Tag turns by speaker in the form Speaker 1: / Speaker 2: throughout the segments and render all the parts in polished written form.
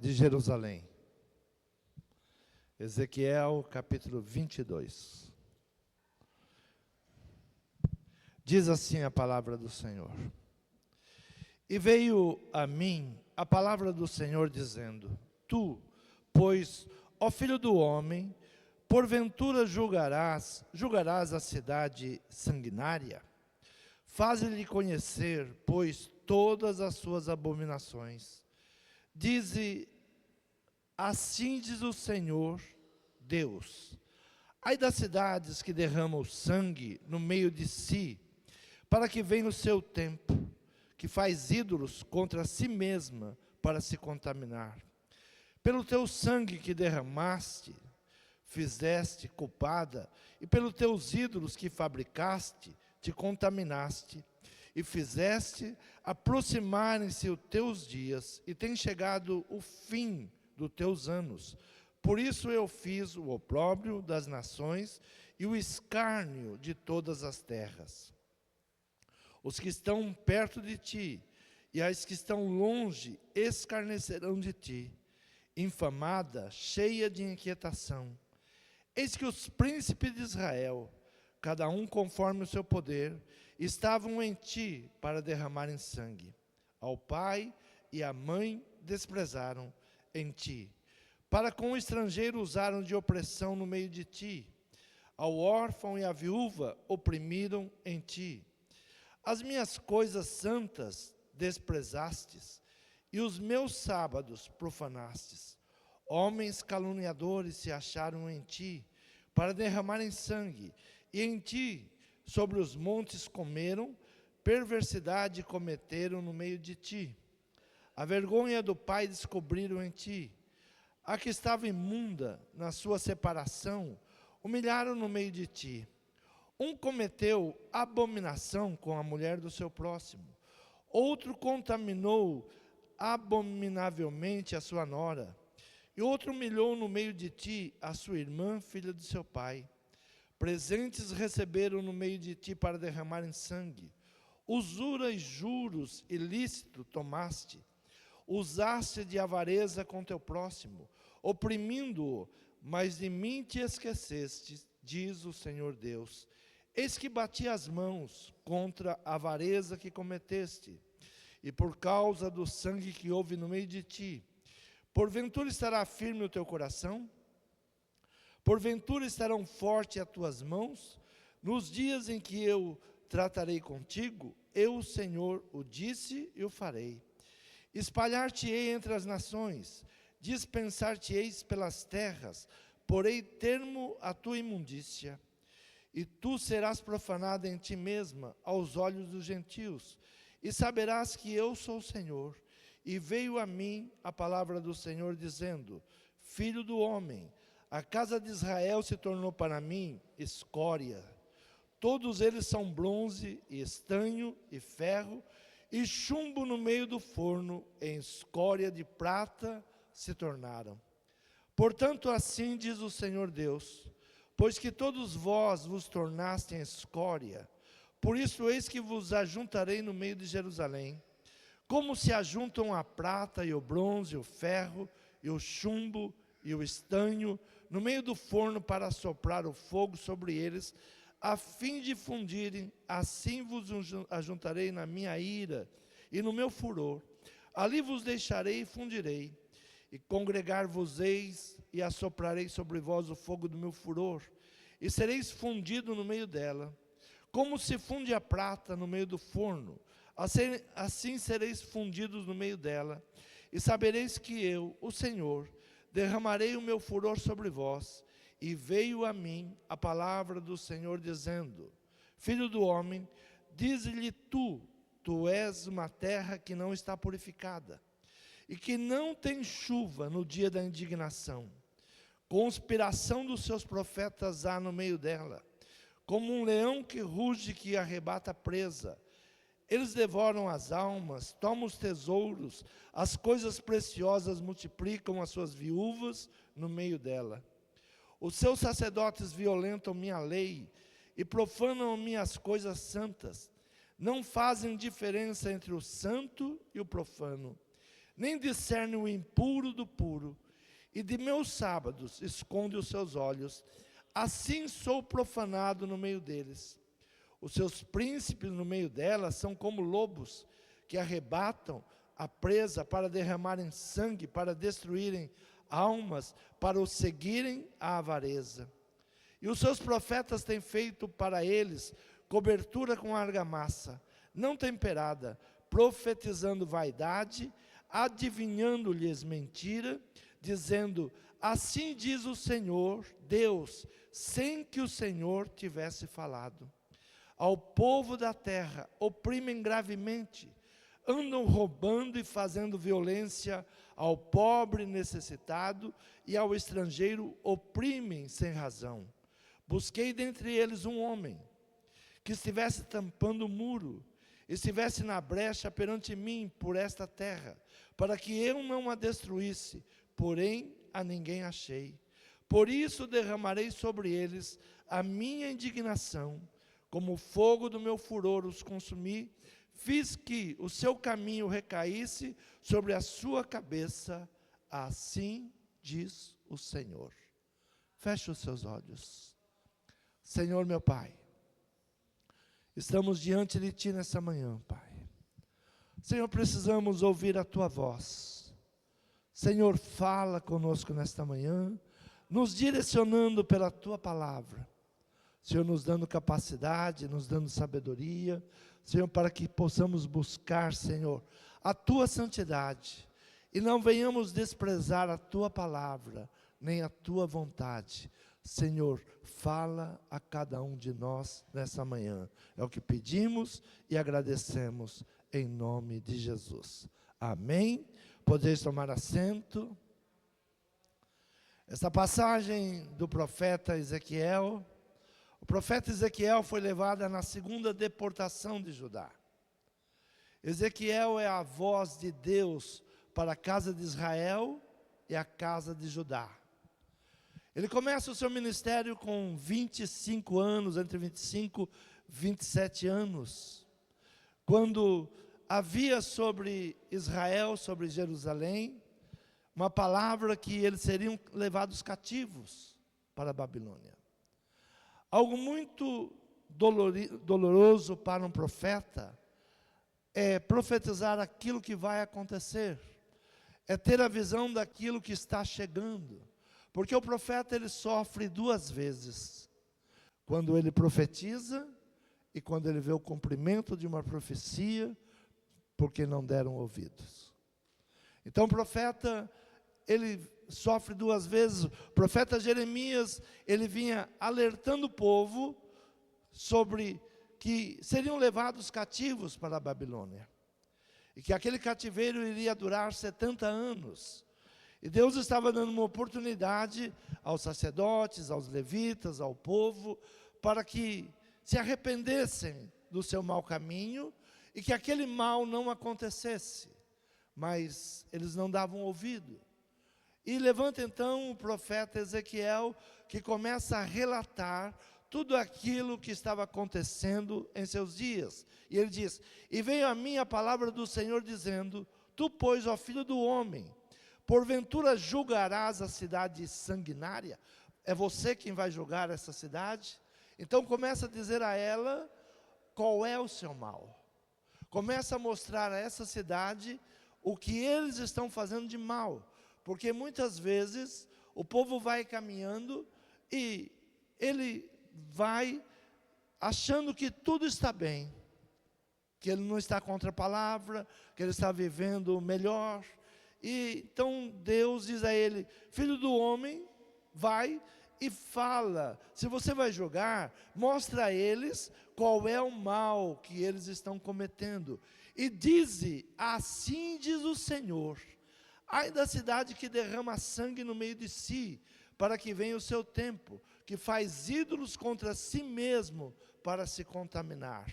Speaker 1: de Jerusalém. Ezequiel capítulo 22. Diz assim a palavra do Senhor. E veio a mim a palavra do Senhor dizendo: Tu, pois, ó filho do homem, porventura julgarás a cidade sanguinária? Faze-lhe conhecer, pois, todas as suas abominações. Dize, assim diz o Senhor Deus: ai das cidades que derramam sangue no meio de si, para que venha o seu tempo, que faz ídolos contra si mesma para se contaminar. Pelo teu sangue que derramaste, fizeste culpada, e pelos teus ídolos que fabricaste, te contaminaste, e fizeste aproximarem-se os teus dias, e tem chegado o fim dos teus anos. Por isso eu fiz o opróbrio das nações e o escárnio de todas as terras. Os que estão perto de ti e as que estão longe escarnecerão de ti, infamada, cheia de inquietação. Eis que os príncipes de Israel, cada um conforme o seu poder, estavam em ti para derramarem sangue. Ao pai e à mãe desprezaram em ti. Para com o estrangeiro usaram de opressão no meio de ti. Ao órfão e à viúva oprimiram em ti. As minhas coisas santas desprezastes, e os meus sábados profanastes. Homens caluniadores se acharam em ti, para derramarem sangue, e em ti, sobre os montes comeram, perversidade cometeram no meio de ti. A vergonha do pai descobriram em ti. A que estava imunda na sua separação, humilharam no meio de ti. Um cometeu abominação com a mulher do seu próximo. Outro contaminou abominavelmente a sua nora. E outro humilhou no meio de ti a sua irmã, filha do seu pai. Presentes receberam no meio de ti para derramarem sangue. Usura e juros ilícito tomaste. Usaste de avareza com teu próximo, oprimindo-o, mas de mim te esqueceste, diz o Senhor Deus. Eis que bati as mãos contra a avareza que cometeste, e por causa do sangue que houve no meio de ti. Porventura estará firme o teu coração? Porventura estarão fortes as tuas mãos? Nos dias em que eu tratarei contigo, eu, o Senhor, o disse e o farei. Espalhar-te-ei entre as nações, dispensar-te-eis pelas terras, porei termo à tua imundícia. E tu serás profanada em ti mesma, aos olhos dos gentios, e saberás que eu sou o Senhor. E veio a mim a palavra do Senhor, dizendo: Filho do homem, a casa de Israel se tornou para mim escória. Todos eles são bronze, e estanho, e ferro, e chumbo no meio do forno, em escória de prata se tornaram. Portanto, assim diz o Senhor Deus: pois que todos vós vos tornastem escória, por isso eis que vos ajuntarei no meio de Jerusalém, como se ajuntam a prata e o bronze, o ferro e o chumbo e o estanho, no meio do forno para soprar o fogo sobre eles, a fim de fundirem, assim vos ajuntarei na minha ira e no meu furor. Ali vos deixarei e fundirei, e congregar-vos-eis, e assoprarei sobre vós o fogo do meu furor, e sereis fundido no meio dela, como se funde a prata no meio do forno, assim sereis fundidos no meio dela, e sabereis que eu, o Senhor, derramarei o meu furor sobre vós. E veio a mim a palavra do Senhor, dizendo: Filho do homem, dize-lhe tu és uma terra que não está purificada, e que não tem chuva no dia da indignação. Conspiração dos seus profetas há no meio dela, como um leão que ruge, que arrebata a presa. Eles devoram as almas, tomam os tesouros, as coisas preciosas multiplicam as suas viúvas no meio dela. Os seus sacerdotes violentam minha lei e profanam minhas coisas santas. Não fazem diferença entre o santo e o profano. nem discerne o impuro do puro, e de meus sábados esconde os seus olhos. Assim sou profanado no meio deles. Os seus príncipes no meio delas são como lobos, que arrebatam a presa para derramarem sangue, para destruírem almas, para os seguirem à avareza. E os seus profetas têm feito para eles cobertura com argamassa, não temperada, profetizando vaidade, adivinhando-lhes mentira, dizendo: assim diz o Senhor, Deus, sem que o Senhor tivesse falado. Ao povo da terra oprimem gravemente, andam roubando e fazendo violência ao pobre necessitado, e ao estrangeiro oprimem sem razão. Busquei dentre eles um homem, que estivesse tampando o muro, estivesse na brecha perante mim por esta terra, para que eu não a destruísse, porém a ninguém achei. Por isso derramarei sobre eles a minha indignação, como o fogo do meu furor os consumi, fiz que o seu caminho recaísse sobre a sua cabeça, assim diz o Senhor. Feche os seus olhos. Senhor meu Pai, estamos diante de Ti nessa manhã, Pai. Senhor, precisamos ouvir a Tua voz. Senhor, fala conosco nesta manhã, nos direcionando pela Tua palavra. Senhor, nos dando capacidade, nos dando sabedoria, Senhor, para que possamos buscar, Senhor, a Tua santidade, e não venhamos desprezar a Tua palavra, nem a Tua vontade. Senhor, fala a cada um de nós nessa manhã. É o que pedimos e agradecemos em nome de Jesus. Amém? Podeis tomar assento. Essa passagem do profeta Ezequiel, o profeta Ezequiel foi levado na segunda deportação de Judá. Ezequiel é a voz de Deus para a casa de Israel e a casa de Judá. Ele começa o seu ministério com 25 anos, entre 25 e 27 anos, quando havia sobre Israel, sobre Jerusalém, uma palavra que eles seriam levados cativos para a Babilônia. Algo muito doloroso para um profeta é profetizar aquilo que vai acontecer, é ter a visão daquilo que está chegando, porque o profeta ele sofre duas vezes, quando ele profetiza e quando ele vê o cumprimento de uma profecia, porque não deram ouvidos. Então o profeta, ele sofre duas vezes. O profeta Jeremias, ele vinha alertando o povo sobre que seriam levados cativos para a Babilônia, e que aquele cativeiro iria durar 70 anos. E Deus estava dando uma oportunidade aos sacerdotes, aos levitas, ao povo, para que se arrependessem do seu mau caminho, e que aquele mal não acontecesse. Mas eles não davam ouvido. E levanta então o profeta Ezequiel, que começa a relatar tudo aquilo que estava acontecendo em seus dias. E ele diz: e veio a mim a palavra do Senhor dizendo: tu, pois, ó filho do homem, porventura julgarás a cidade sanguinária? É você quem vai julgar essa cidade? Então começa a dizer a ela qual é o seu mal. Começa a mostrar a essa cidade o que eles estão fazendo de mal. Porque muitas vezes o povo vai caminhando e ele vai achando que tudo está bem, que ele não está contra a palavra, que ele está vivendo melhor. E então Deus diz a ele: filho do homem, vai e fala. Se você vai julgar, mostra a eles qual é o mal que eles estão cometendo. E dize: assim diz o Senhor, ai da cidade que derrama sangue no meio de si, para que venha o seu tempo, que faz ídolos contra si mesmo para se contaminar.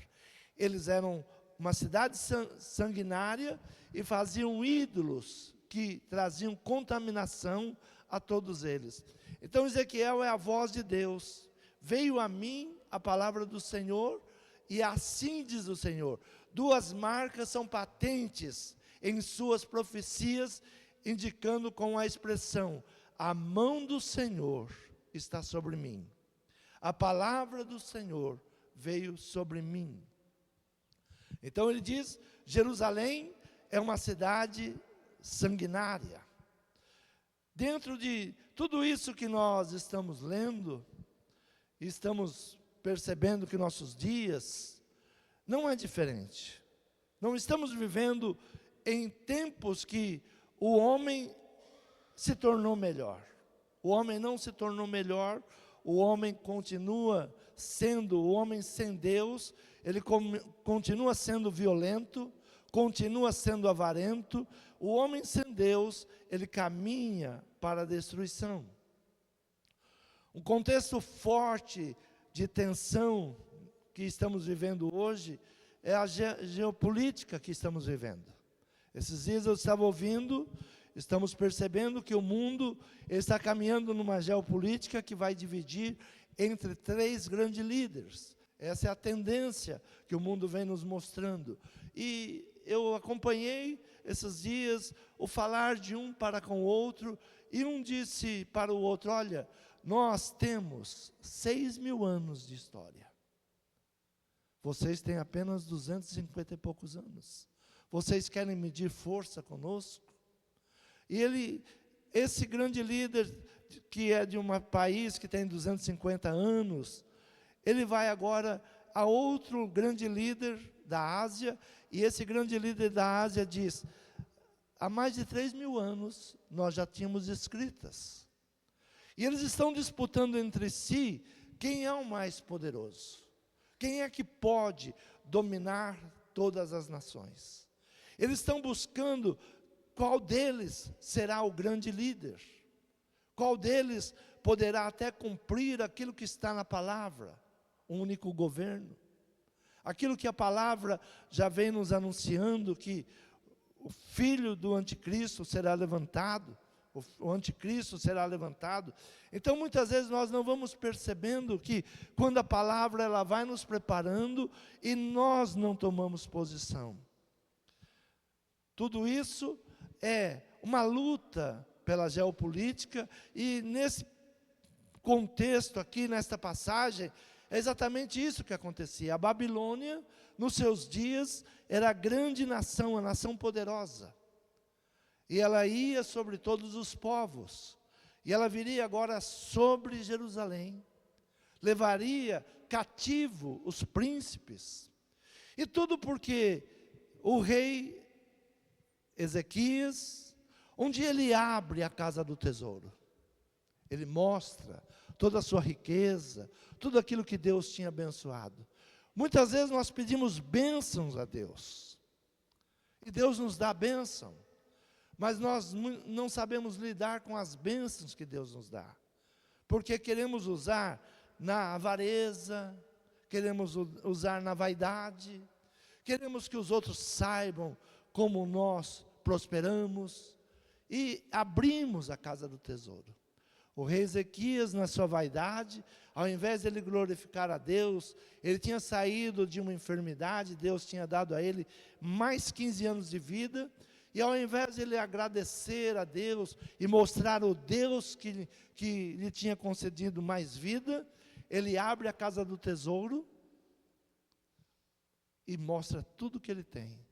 Speaker 1: Eles eram uma cidade sanguinária e faziam ídolos que traziam contaminação a todos eles. Então Ezequiel é a voz de Deus. Veio a mim a palavra do Senhor, e assim diz o Senhor. Duas marcas são patentes em suas profecias, indicando com a expressão: a mão do Senhor está sobre mim. A palavra do Senhor veio sobre mim. Então ele diz: Jerusalém é uma cidade sanguinária. Dentro de tudo isso que nós estamos lendo, estamos percebendo que nossos dias não é diferente. Não estamos vivendo em tempos que o homem se tornou melhor. O homem não se tornou melhor, o homem continua sendo o homem sem Deus, ele continua sendo violento, continua sendo avarento. O homem sem Deus, ele caminha para a destruição. Um contexto forte de tensão que estamos vivendo hoje é a geopolítica que estamos vivendo. Esses dias eu estava ouvindo, estamos percebendo que o mundo está caminhando numa geopolítica que vai dividir entre 3 grandes líderes. Essa é a tendência que o mundo vem nos mostrando. E eu acompanhei esses dias o falar de um para com o outro, e um disse para o outro: olha, nós temos 6.000 anos de história. Vocês têm apenas 250 e poucos anos. Vocês querem medir força conosco? E esse grande líder, que é de um país que tem 250 anos, ele vai agora a outro grande líder da Ásia, e esse grande líder da Ásia diz: há mais de 3.000 anos nós já tínhamos escritas. E eles estão disputando entre si quem é o mais poderoso. Quem é que pode dominar todas as nações? Eles estão buscando qual deles será o grande líder. Qual deles poderá até cumprir aquilo que está na palavra, um único governo. Aquilo que a palavra já vem nos anunciando, que o filho do anticristo será levantado, o anticristo será levantado. Então muitas vezes nós não vamos percebendo que quando a palavra ela vai nos preparando e nós não tomamos posição. Tudo isso é uma luta pela geopolítica, e nesse contexto aqui, nesta passagem, é exatamente isso que acontecia. A Babilônia, nos seus dias, era a grande nação, a nação poderosa. E ela ia sobre todos os povos. E ela viria agora sobre Jerusalém. Levaria cativo os príncipes. E tudo porque o rei Ezequias, um dia ele abre a casa do tesouro. Ele mostra toda a sua riqueza, tudo aquilo que Deus tinha abençoado. Muitas vezes nós pedimos bênçãos a Deus. E Deus nos dá bênção. Mas nós não sabemos lidar com as bênçãos que Deus nos dá. Porque queremos usar na avareza, queremos usar na vaidade, queremos que os outros saibam como nós prosperamos, e abrimos a casa do tesouro. O rei Ezequias, na sua vaidade, ao invés de ele glorificar a Deus, ele tinha saído de uma enfermidade, Deus tinha dado a ele mais 15 anos de vida, e ao invés de ele agradecer a Deus e mostrar o Deus que lhe tinha concedido mais vida, ele abre a casa do tesouro e mostra tudo que ele tem.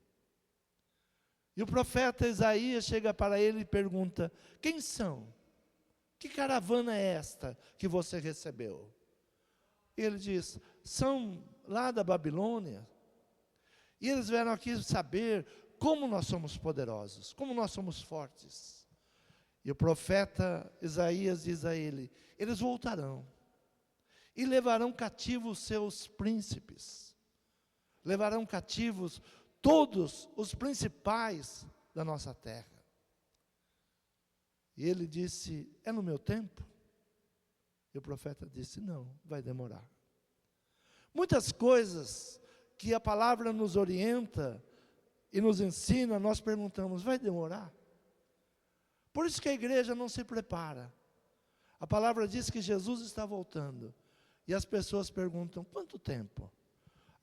Speaker 1: E o profeta Isaías chega para ele e pergunta: quem são? Que caravana é esta que você recebeu? E ele diz: são lá da Babilônia. E eles vieram aqui saber como nós somos poderosos, como nós somos fortes. E o profeta Isaías diz a ele: eles voltarão e levarão cativos seus príncipes. Levarão cativos todos os principais da nossa terra. E ele disse: é no meu tempo? E o profeta disse: não, vai demorar. Muitas coisas que a palavra nos orienta e nos ensina, nós perguntamos: vai demorar? Por isso que a igreja não se prepara. A palavra diz que Jesus está voltando. E as pessoas perguntam: quanto tempo?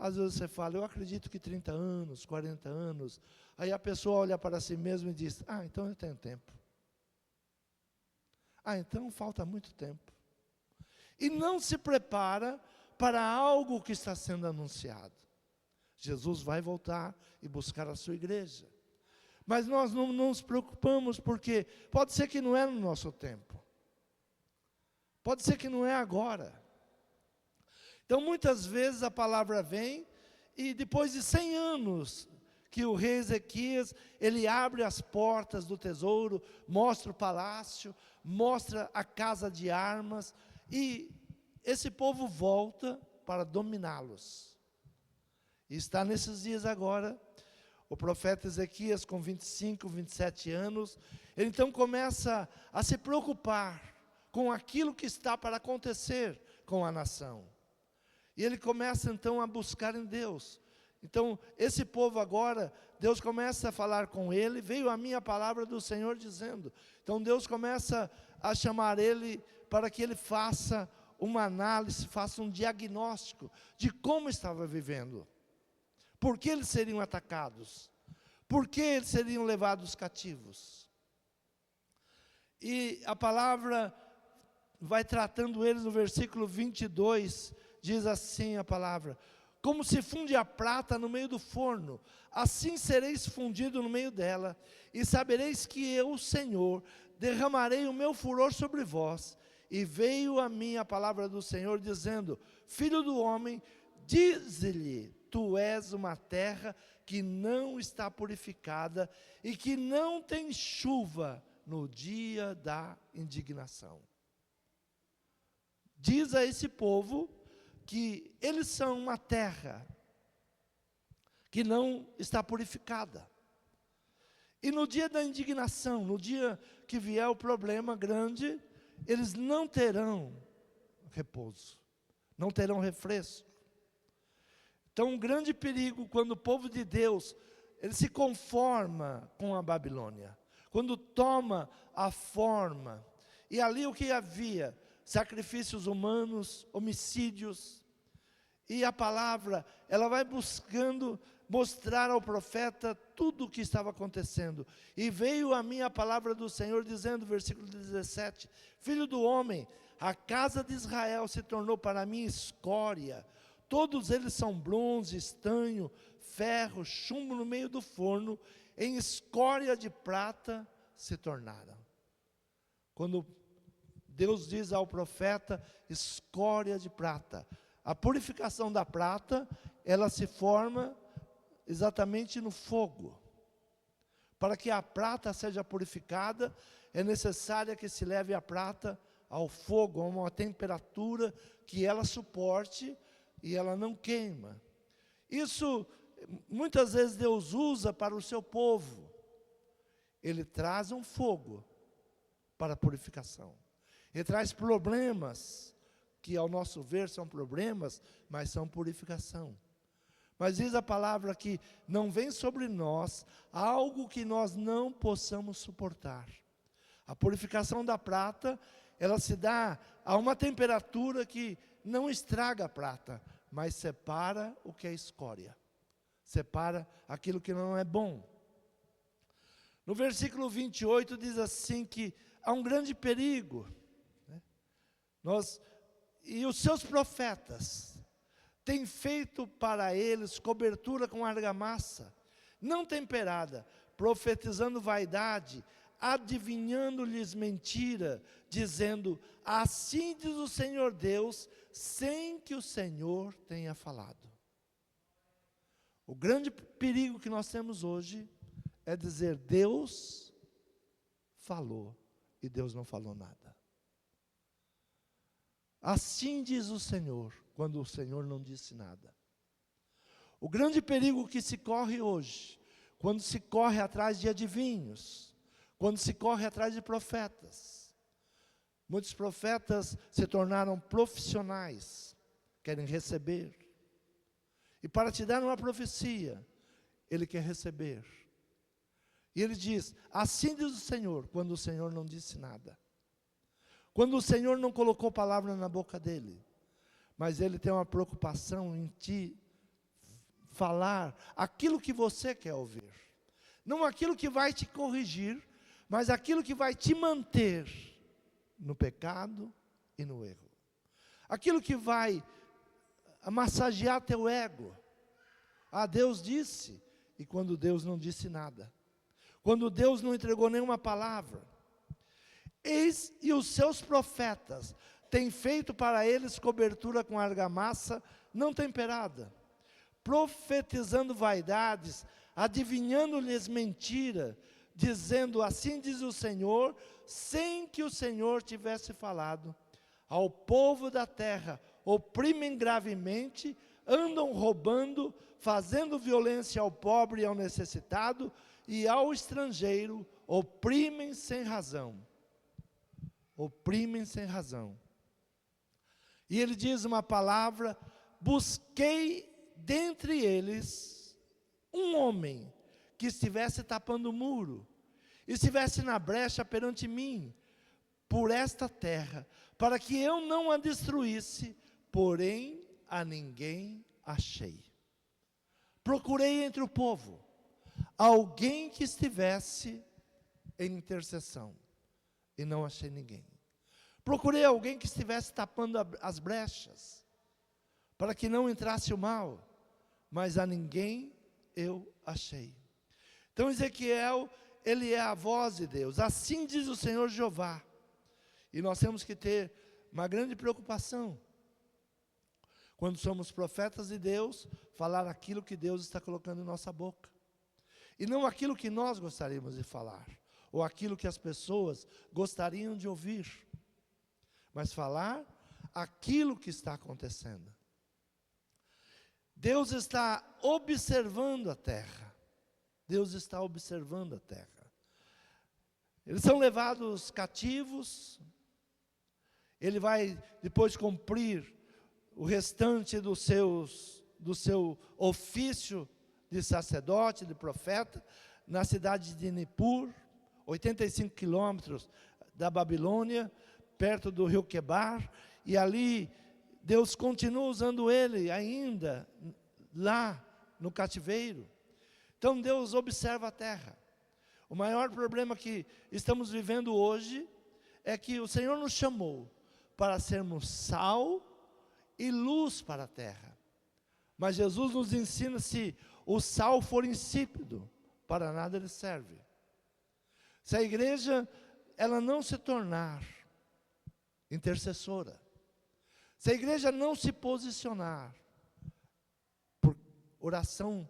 Speaker 1: Às vezes você fala, eu acredito que 30 anos, 40 anos. Aí a pessoa olha para si mesma e diz, então eu tenho tempo. Então falta muito tempo. E não se prepara para algo que está sendo anunciado. Jesus vai voltar e buscar a sua igreja. Mas nós não nos preocupamos, porque pode ser que não é no nosso tempo. Pode ser que não é agora. Então, muitas vezes a palavra vem, e depois de 100 anos, que o rei Ezequias, ele abre as portas do tesouro, mostra o palácio, mostra a casa de armas, e esse povo volta para dominá-los. E está nesses dias agora, o profeta Ezequias com 25, 27 anos, ele então começa a se preocupar com aquilo que está para acontecer com a nação. E ele começa então a buscar em Deus. Então, esse povo agora, Deus começa a falar com ele, veio a minha palavra do Senhor dizendo. Então, Deus começa a chamar ele para que ele faça uma análise, faça um diagnóstico de como estava vivendo. Por que eles seriam atacados? Por que eles seriam levados cativos? E a palavra vai tratando eles no versículo 22, diz assim a palavra: como se funde a prata no meio do forno, assim sereis fundido no meio dela, e sabereis que eu, o Senhor, derramarei o meu furor sobre vós. E veio a mim a palavra do Senhor, dizendo: filho do homem, dize-lhe, tu és uma terra que não está purificada, e que não tem chuva no dia da indignação. Diz a esse povo que eles são uma terra que não está purificada. E no dia da indignação, no dia que vier o problema grande, eles não terão repouso, não terão refresco. Então, um grande perigo quando o povo de Deus, ele se conforma com a Babilônia, quando toma a forma, e ali o que havia? Sacrifícios humanos, homicídios, e a palavra, ela vai buscando mostrar ao profeta tudo o que estava acontecendo. E veio a mim a palavra do Senhor dizendo, versículo 17, filho do homem, a casa de Israel se tornou para mim escória, todos eles são bronze, estanho, ferro, chumbo no meio do forno, em escória de prata se tornaram. Quando Deus diz ao profeta, escória de prata. A purificação da prata, ela se forma exatamente no fogo. Para que a prata seja purificada, é necessário que se leve a prata ao fogo, a uma temperatura que ela suporte e ela não queima. Isso, muitas vezes Deus usa para o seu povo. Ele traz um fogo para a purificação. Ele traz problemas, que ao nosso ver são problemas, mas são purificação. Mas diz a palavra que não vem sobre nós algo que nós não possamos suportar. A purificação da prata, ela se dá a uma temperatura que não estraga a prata, mas separa o que é escória. Separa aquilo que não é bom. No versículo 28 diz assim que há um grande perigo. E os seus profetas têm feito para eles cobertura com argamassa, não temperada, profetizando vaidade, adivinhando-lhes mentira, dizendo, assim diz o Senhor Deus, sem que o Senhor tenha falado. O grande perigo que nós temos hoje é dizer, Deus falou, e Deus não falou nada. Assim diz o Senhor, quando o Senhor não disse nada. O grande perigo que se corre hoje, quando se corre atrás de adivinhos, quando se corre atrás de profetas. Muitos profetas se tornaram profissionais, querem receber. E para te dar uma profecia, ele quer receber. E ele diz, assim diz o Senhor, quando o Senhor não disse nada. Quando o Senhor não colocou palavra na boca dele, mas ele tem uma preocupação em te falar aquilo que você quer ouvir. Não aquilo que vai te corrigir, mas aquilo que vai te manter no pecado e no erro. Aquilo que vai massagear teu ego. Ah, Deus disse, e quando Deus não disse nada. Quando Deus não entregou nenhuma palavra. Eis e os seus profetas têm feito para eles cobertura com argamassa não temperada, profetizando vaidades, adivinhando-lhes mentira, dizendo, assim diz o Senhor, sem que o Senhor tivesse falado. Ao povo da terra oprimem gravemente, andam roubando, fazendo violência ao pobre e ao necessitado, e ao estrangeiro oprimem sem razão. Oprimem sem razão. E ele diz uma palavra, busquei dentre eles um homem que estivesse tapando o muro, estivesse na brecha perante mim, por esta terra, para que eu não a destruísse, porém a ninguém achei. Procurei entre o povo, alguém que estivesse em intercessão, e não achei ninguém. Procurei alguém que estivesse tapando as brechas, para que não entrasse o mal, mas a ninguém eu achei. Então Ezequiel, ele é a voz de Deus, assim diz o Senhor Jeová. E nós temos que ter uma grande preocupação, quando somos profetas de Deus, falar aquilo que Deus está colocando em nossa boca. E não aquilo que nós gostaríamos de falar, ou aquilo que as pessoas gostariam de ouvir, mas falar aquilo que está acontecendo. Deus está observando a terra. Deus está observando a terra. Eles são levados cativos. Ele vai depois cumprir o restante do seu ofício de sacerdote, de profeta, na cidade de Nippur, 85 quilômetros da Babilônia, perto do rio Quebar, e ali Deus continua usando ele ainda, lá no cativeiro. Então Deus observa a terra. O maior problema que estamos vivendo hoje, é que o Senhor nos chamou, para sermos sal e luz para a terra. Mas Jesus nos ensina, se o sal for insípido, para nada ele serve. Se a igreja, ela não se tornar intercessora, se a igreja não se posicionar, por oração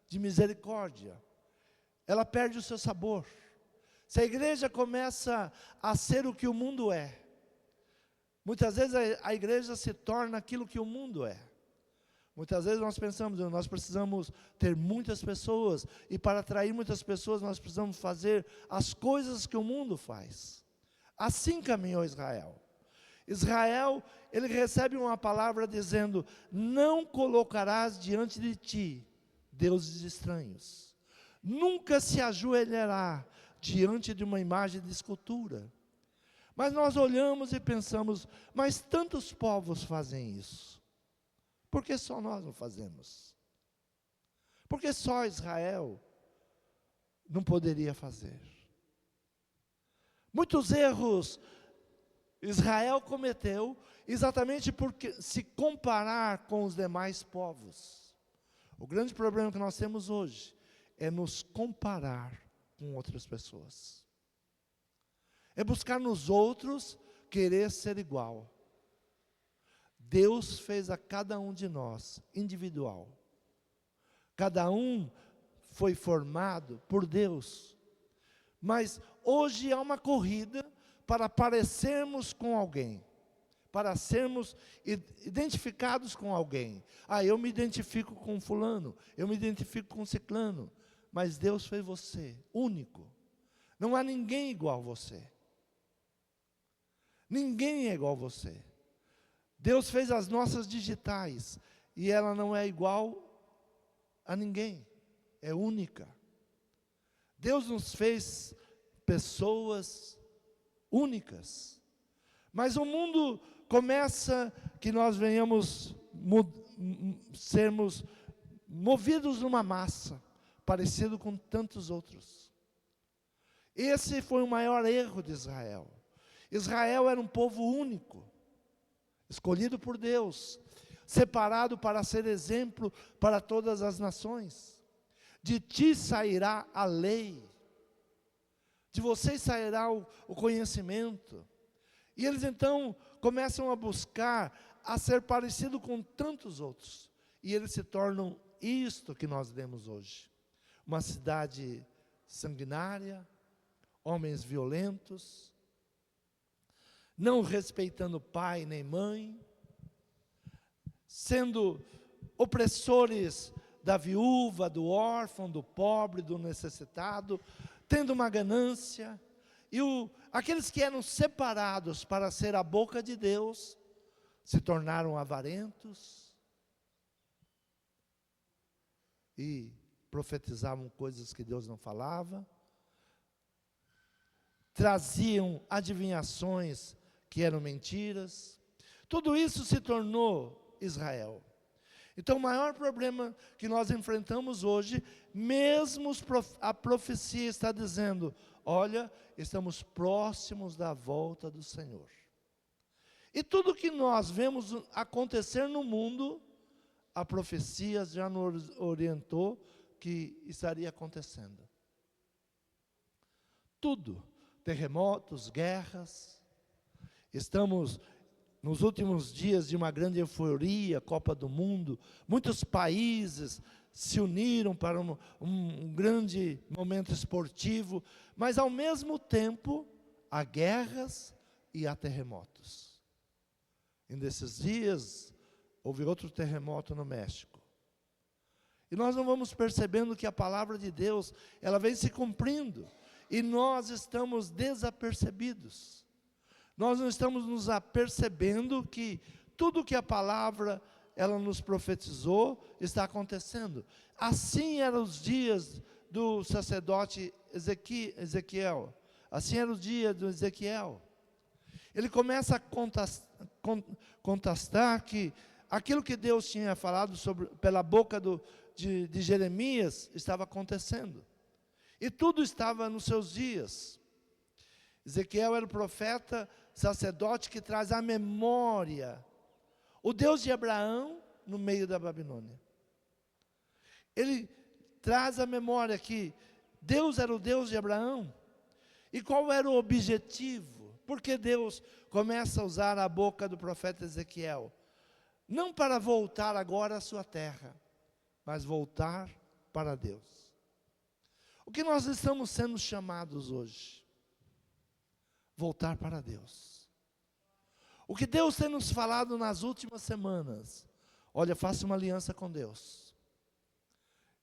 Speaker 1: de misericórdia, ela perde o seu sabor. Se a igreja começa a ser o que o mundo é, muitas vezes a igreja se torna aquilo que o mundo é. Muitas vezes nós pensamos, nós precisamos ter muitas pessoas, e para atrair muitas pessoas nós precisamos fazer as coisas que o mundo faz. Assim caminhou Israel. Israel, ele recebe uma palavra dizendo, não colocarás diante de ti deuses estranhos. Nunca se ajoelhará diante de uma imagem de escultura. Mas nós olhamos e pensamos, mas tantos povos fazem isso. Por que só nós não fazemos? Por que só Israel não poderia fazer? Muitos erros Israel cometeu, exatamente porque se comparar com os demais povos. O grande problema que nós temos hoje, é nos comparar com outras pessoas. É buscar nos outros, querer ser igual. Deus fez a cada um de nós, individual. Cada um foi formado por Deus. Mas hoje há uma corrida para parecermos com alguém, para sermos identificados com alguém. Ah, eu me identifico com fulano, eu me identifico com ciclano, mas Deus fez você único. Não há ninguém igual a você. Ninguém é igual a você. Deus fez as nossas digitais, e ela não é igual a ninguém, é única. Deus nos fez pessoas únicas. Mas o mundo começa que nós venhamos sermos movidos numa massa, parecido com tantos outros. Esse foi o maior erro de Israel. Israel era um povo único, escolhido por Deus, separado para ser exemplo para todas as nações. De ti sairá a lei, de vocês sairá o conhecimento. E eles então começam a buscar a ser parecido com tantos outros. E eles se tornam isto que nós lemos hoje. Uma cidade sanguinária, homens violentos, não respeitando pai nem mãe, sendo opressores da viúva, do órfão, do pobre, do necessitado, tendo uma ganância. E aqueles que eram separados para ser a boca de Deus, se tornaram avarentos e profetizavam coisas que Deus não falava, traziam adivinhações que eram mentiras. Tudo isso se tornou Israel. Então, o maior problema que nós enfrentamos hoje, mesmo a profecia está dizendo, olha, estamos próximos da volta do Senhor. E tudo que nós vemos acontecer no mundo, a profecia já nos orientou que estaria acontecendo. Tudo, terremotos, guerras. Estamos nos últimos dias de uma grande euforia, Copa do Mundo. Muitos países se uniram para um grande momento esportivo, mas ao mesmo tempo há guerras e há terremotos. E nesses dias houve outro terremoto no México. E nós não vamos percebendo que a palavra de Deus, ela vem se cumprindo, e nós estamos desapercebidos. Nós não estamos nos apercebendo que tudo que a palavra ela nos profetizou está acontecendo. Assim eram os dias do sacerdote Ezequiel. Assim era o dia do Ezequiel. Ele começa a contestar que aquilo que Deus tinha falado pela boca de Jeremias estava acontecendo. E tudo estava nos seus dias. Ezequiel era o profeta, sacerdote que traz à memória o Deus de Abraão no meio da Babilônia. Ele traz à memória que Deus era o Deus de Abraão. E qual era o objetivo? Porque Deus começa a usar a boca do profeta Ezequiel, não para voltar agora à sua terra, mas voltar para Deus. O que nós estamos sendo chamados hoje? Voltar para Deus. O que Deus tem nos falado nas últimas semanas? Olha, faça uma aliança com Deus.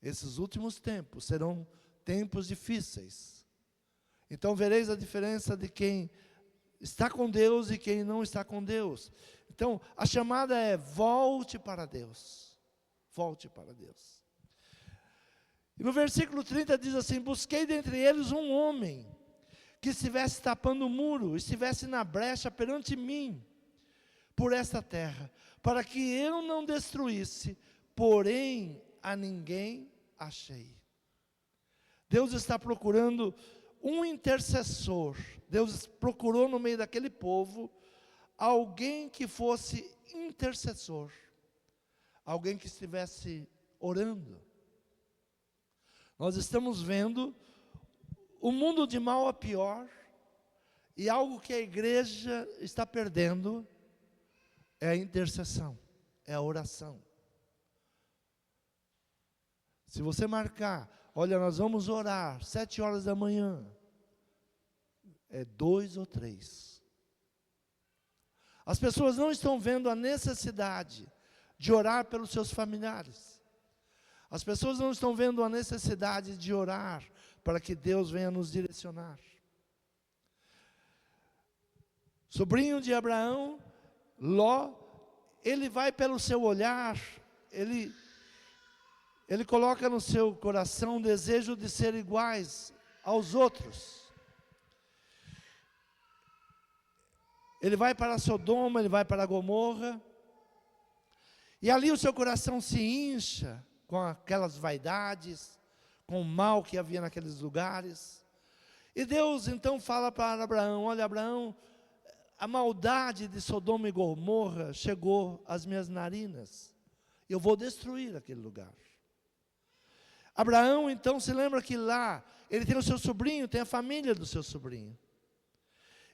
Speaker 1: Esses últimos tempos serão tempos difíceis. Então vereis a diferença de quem está com Deus e quem não está com Deus. Então a chamada é: volte para Deus. Volte para Deus. E no versículo 30 diz assim: busquei dentre eles um homem que estivesse tapando o muro, estivesse na brecha perante mim, por esta terra, para que eu não destruísse, porém a ninguém achei. Deus está procurando um intercessor. Deus procurou no meio daquele povo alguém que fosse intercessor, alguém que estivesse orando. Nós estamos vendo o mundo de mal a pior, e algo que a igreja está perdendo é a intercessão, é a oração. Se você marcar, olha, nós vamos orar 7 horas da manhã, é 2 ou 3. As pessoas não estão vendo a necessidade de orar pelos seus familiares. As pessoas não estão vendo a necessidade de orar para que Deus venha nos direcionar. Sobrinho de Abraão, Ló, ele vai pelo seu olhar, ele coloca no seu coração o desejo de ser iguais aos outros. Ele vai para Sodoma, ele vai para Gomorra, e ali o seu coração se incha, com aquelas vaidades, com o mal que havia naqueles lugares. E Deus então fala para Abraão: olha, Abraão, a maldade de Sodoma e Gomorra chegou às minhas narinas. Eu vou destruir aquele lugar. Abraão então se lembra que lá ele tem o seu sobrinho, tem a família do seu sobrinho.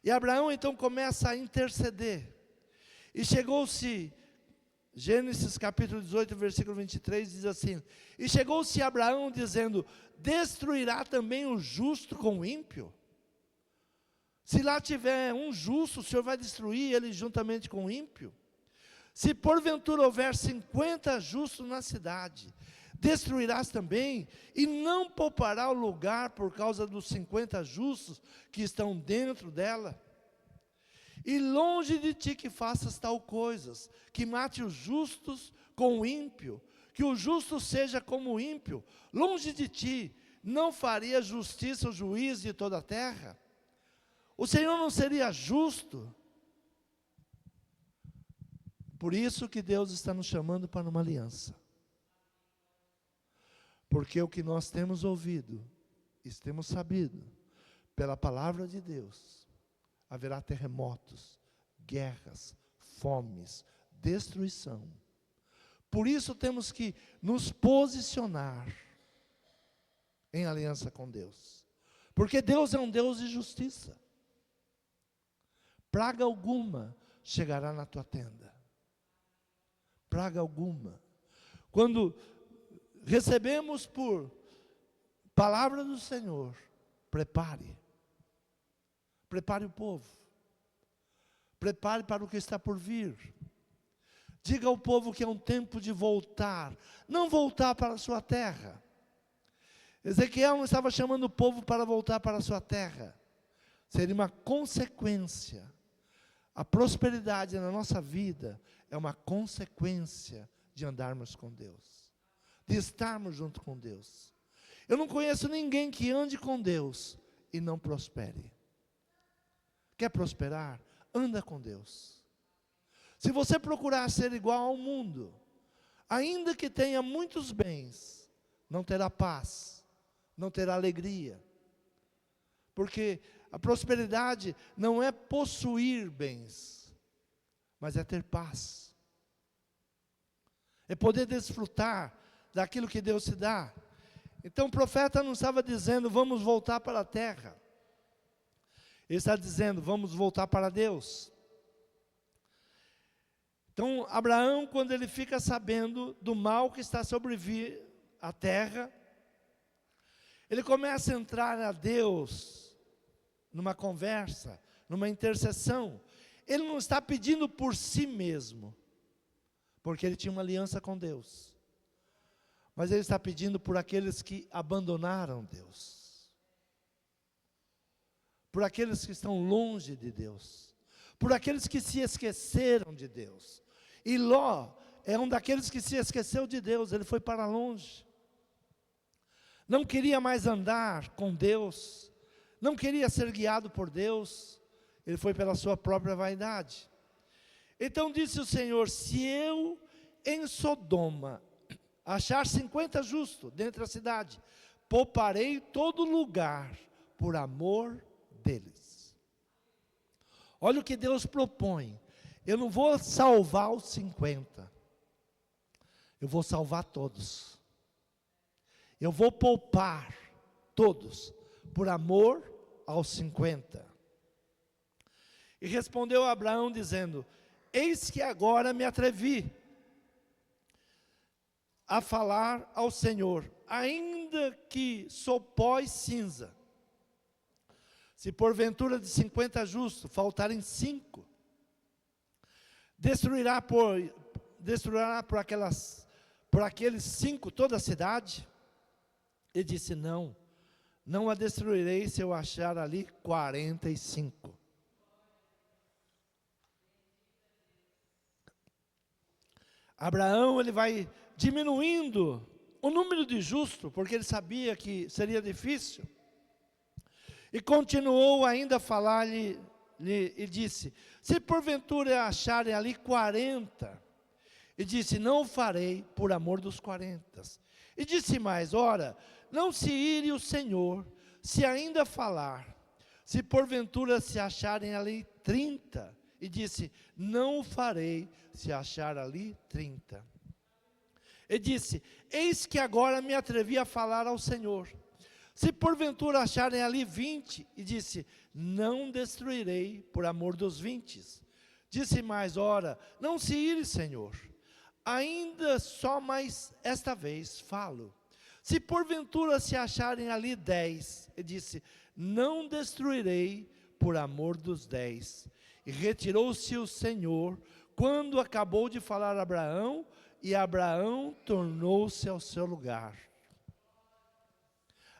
Speaker 1: E Abraão então começa a interceder. E chegou-se, Gênesis capítulo 18, versículo 23, diz assim: e chegou-se Abraão dizendo: destruirá também o justo com o ímpio? Se lá tiver um justo, o Senhor vai destruir ele juntamente com o ímpio? Se porventura houver 50 justos na cidade, destruirás também, e não poupará o lugar por causa dos 50 justos que estão dentro dela? E longe de ti que faças tal coisas, que mate os justos com o ímpio, que o justo seja como o ímpio. Longe de ti, não faria justiça o juiz de toda a terra? O Senhor não seria justo? Por isso que Deus está nos chamando para uma aliança. Porque o que nós temos ouvido, e temos sabido, pela palavra de Deus, haverá terremotos, guerras, fomes, destruição. Por isso temos que nos posicionar em aliança com Deus. Porque Deus é um Deus de justiça. Praga alguma chegará na tua tenda. Praga alguma. Quando recebemos por palavra do Senhor, prepare o povo, prepare para o que está por vir. Diga ao povo que é um tempo de voltar, não voltar para a sua terra. Ezequiel não estava chamando o povo para voltar para a sua terra, seria uma consequência. A prosperidade na nossa vida é uma consequência de andarmos com Deus, de estarmos junto com Deus. Eu não conheço ninguém que ande com Deus e não prospere. Quer prosperar? Anda com Deus. Se você procurar ser igual ao mundo, ainda que tenha muitos bens, não terá paz, não terá alegria. Porque a prosperidade não é possuir bens, mas é ter paz. É poder desfrutar daquilo que Deus te dá. Então o profeta não estava dizendo: vamos voltar para a terra. Ele está dizendo: vamos voltar para Deus. Então Abraão, quando ele fica sabendo do mal que está sobre a terra, ele começa a entrar a Deus numa conversa, numa intercessão. Ele não está pedindo por si mesmo, porque ele tinha uma aliança com Deus, mas ele está pedindo por aqueles que abandonaram Deus, por aqueles que estão longe de Deus, por aqueles que se esqueceram de Deus. E Ló é um daqueles que se esqueceu de Deus, ele foi para longe, não queria mais andar com Deus, não queria ser guiado por Deus, ele foi pela sua própria vaidade. Então disse o Senhor: se eu em Sodoma achar 50 justos dentro da cidade, pouparei todo lugar por amor deles. Olha o que Deus propõe: eu não vou salvar os 50, eu vou salvar todos, eu vou poupar todos, por amor aos 50. E respondeu Abraão dizendo: eis que agora me atrevi a falar ao Senhor, ainda que sou pó e cinza. Se porventura de 50 justos faltarem 5, destruirá por aqueles 5 toda a cidade? Ele disse: não a destruirei se eu achar ali 45. Abraão, ele vai diminuindo o número de justos, porque ele sabia que seria difícil. E continuou ainda a falar-lhe e disse: se porventura acharem ali 40, E disse: não o farei por amor dos 40. E disse mais: ora, não se ire o Senhor, se ainda falar, se porventura se acharem ali 30. E disse: não o farei, se achar ali 30. E disse: eis que agora me atrevi a falar ao Senhor, se porventura acharem ali 20. E disse: não destruirei por amor dos 20. Disse mais: ora, não se ire, Senhor, ainda só mais esta vez falo, se porventura se acharem ali 10. E disse: não destruirei por amor dos 10. E retirou-se o Senhor, quando acabou de falar a Abraão, e Abraão tornou-se ao seu lugar.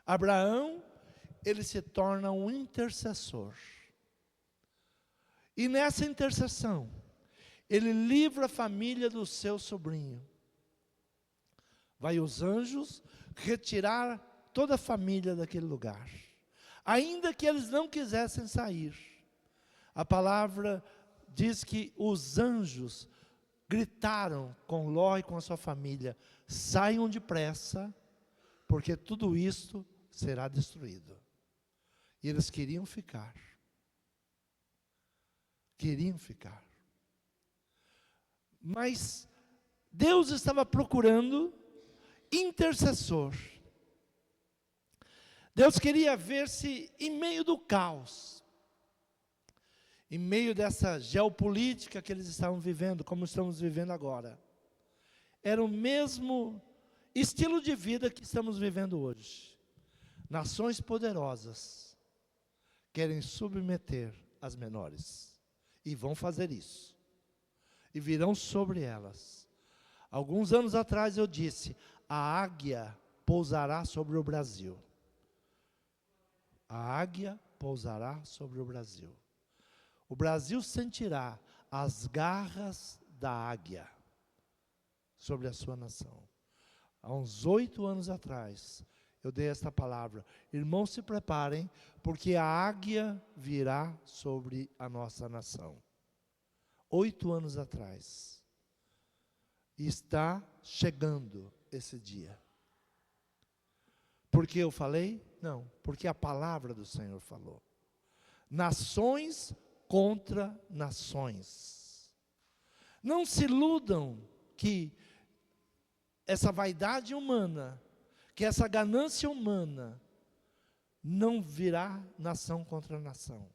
Speaker 1: Abraão, ele se torna um intercessor. E nessa intercessão, ele livra a família do seu sobrinho. Vai os anjos retirar toda a família daquele lugar, ainda que eles não quisessem sair. A palavra diz que os anjos gritaram com Ló e com a sua família: saiam depressa, porque tudo isto será destruído. E eles queriam ficar. Queriam ficar. Mas Deus estava procurando intercessor. Deus queria ver se em meio do caos, em meio dessa geopolítica que eles estavam vivendo, como estamos vivendo agora, era o mesmo estilo de vida que estamos vivendo hoje. Nações poderosas querem submeter as menores, e vão fazer isso, e virão sobre elas. Alguns anos atrás eu disse: a águia pousará sobre o Brasil. A águia pousará sobre o Brasil. O Brasil sentirá as garras da águia sobre a sua nação. Há uns 8 anos atrás, eu dei esta palavra: irmãos, se preparem, porque a águia virá sobre a nossa nação. 8 anos atrás. E está chegando esse dia. Porque eu falei? Não, porque a palavra do Senhor falou. Nações contra nações. Não se iludam que essa vaidade humana, que essa ganância humana, não virá nação contra nação.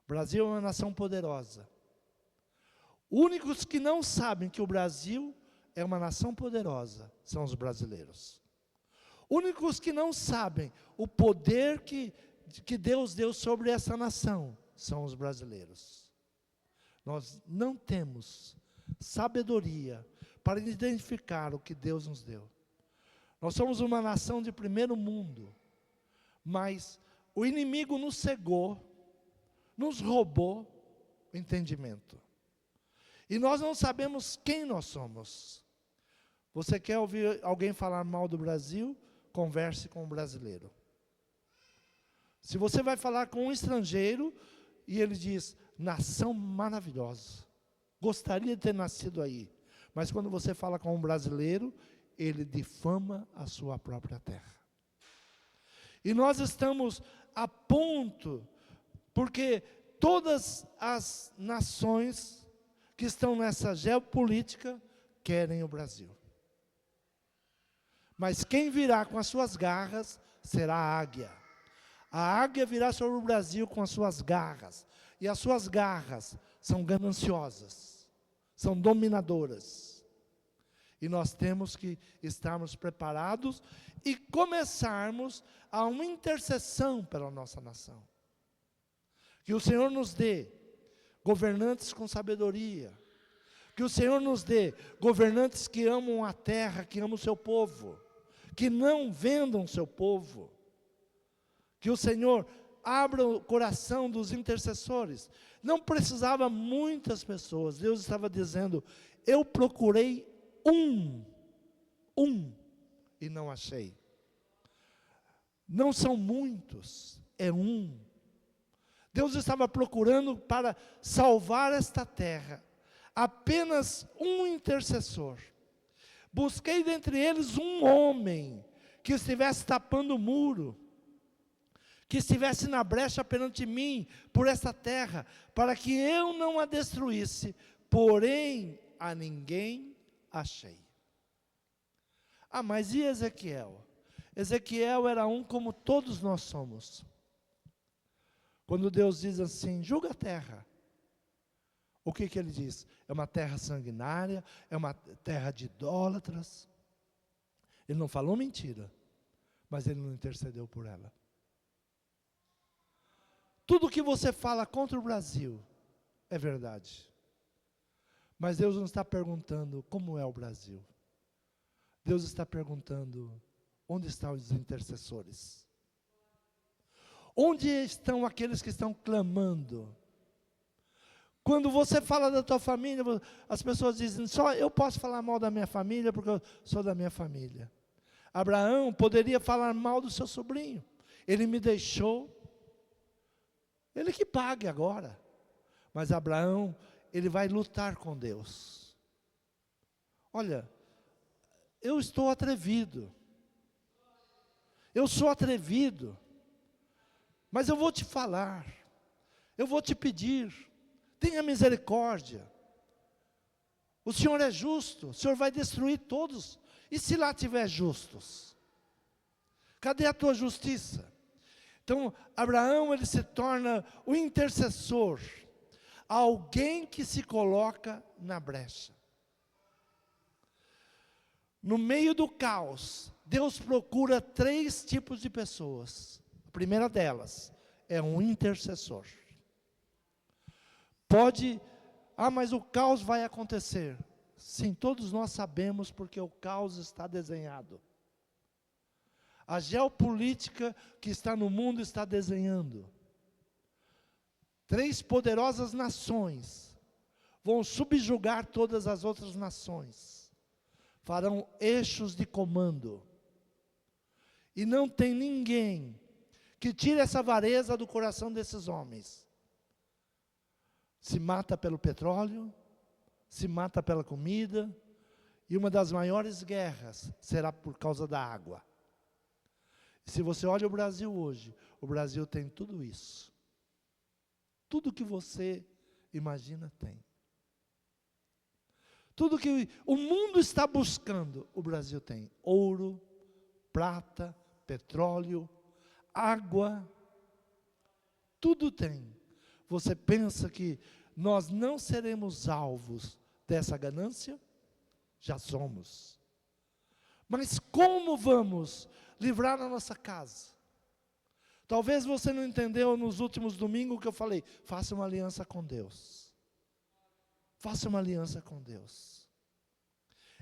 Speaker 1: O Brasil é uma nação poderosa. Únicos que não sabem que o Brasil é uma nação poderosa são os brasileiros. Únicos que não sabem o poder que Deus deu sobre essa nação são os brasileiros. Nós não temos sabedoria para identificar o que Deus nos deu. Nós somos uma nação de primeiro mundo, mas o inimigo nos cegou, nos roubou o entendimento. E nós não sabemos quem nós somos. Você quer ouvir alguém falar mal do Brasil? Converse com um brasileiro. Se você vai falar com um estrangeiro e ele diz: nação maravilhosa, gostaria de ter nascido aí. Mas quando você fala com um brasileiro, ele difama a sua própria terra. E nós estamos a ponto, porque todas as nações que estão nessa geopolítica querem o Brasil. Mas quem virá com as suas garras será a águia. A águia virá sobre o Brasil com as suas garras. E as suas garras são gananciosas, são dominadoras. E nós temos que estarmos preparados e começarmos a uma intercessão pela nossa nação. Que o Senhor nos dê governantes com sabedoria. Que o Senhor nos dê governantes que amam a terra, que amam o seu povo, que não vendam o seu povo. Que o Senhor abra o coração dos intercessores. Não precisava muitas pessoas. Deus estava dizendo: eu procurei um, e não achei. Não são muitos, é um. Deus estava procurando para salvar esta terra, apenas um intercessor. Busquei dentre eles um homem que estivesse tapando o muro, que estivesse na brecha perante mim, por essa terra, para que eu não a destruísse, porém a ninguém achei. Ah, mas e Ezequiel? Ezequiel era um como todos nós somos. Quando Deus diz assim, julga a terra, o que ele diz? É uma terra sanguinária, é uma terra de idólatras. Ele não falou mentira, mas ele não intercedeu por ela. Tudo que você fala contra o Brasil é verdade. Mas Deus não está perguntando como é o Brasil. Deus está perguntando, onde estão os intercessores? Onde estão aqueles que estão clamando? Quando você fala da tua família, as pessoas dizem, só eu posso falar mal da minha família porque eu sou da minha família. Abraão poderia falar mal do seu sobrinho. Ele me deixou, ele que pague agora. Mas Abraão, ele vai lutar com Deus. Olha, eu estou atrevido. Eu sou atrevido. Mas eu vou te falar. Eu vou te pedir. Tenha misericórdia. O Senhor é justo. O Senhor vai destruir todos. E se lá tiver justos? Cadê a tua justiça? Então, Abraão, ele se torna o intercessor. Alguém que se coloca na brecha. No meio do caos, Deus procura 3 tipos de pessoas. A primeira delas é um intercessor. Mas o caos vai acontecer. Sim, todos nós sabemos porque o caos está desenhado. A geopolítica que está no mundo está desenhando. 3 poderosas nações vão subjugar todas as outras nações. Farão eixos de comando. E não tem ninguém que tire essa avareza do coração desses homens. Se mata pelo petróleo, se mata pela comida, e uma das maiores guerras será por causa da água. E se você olha o Brasil hoje, o Brasil tem tudo isso. Tudo que você imagina tem. Tudo que o mundo está buscando, o Brasil tem. Ouro, prata, petróleo, água, tudo tem. Você pensa que nós não seremos alvos dessa ganância? Já somos. Mas como vamos livrar a nossa casa? Talvez você não entendeu nos últimos domingos que eu falei, faça uma aliança com Deus. Faça uma aliança com Deus.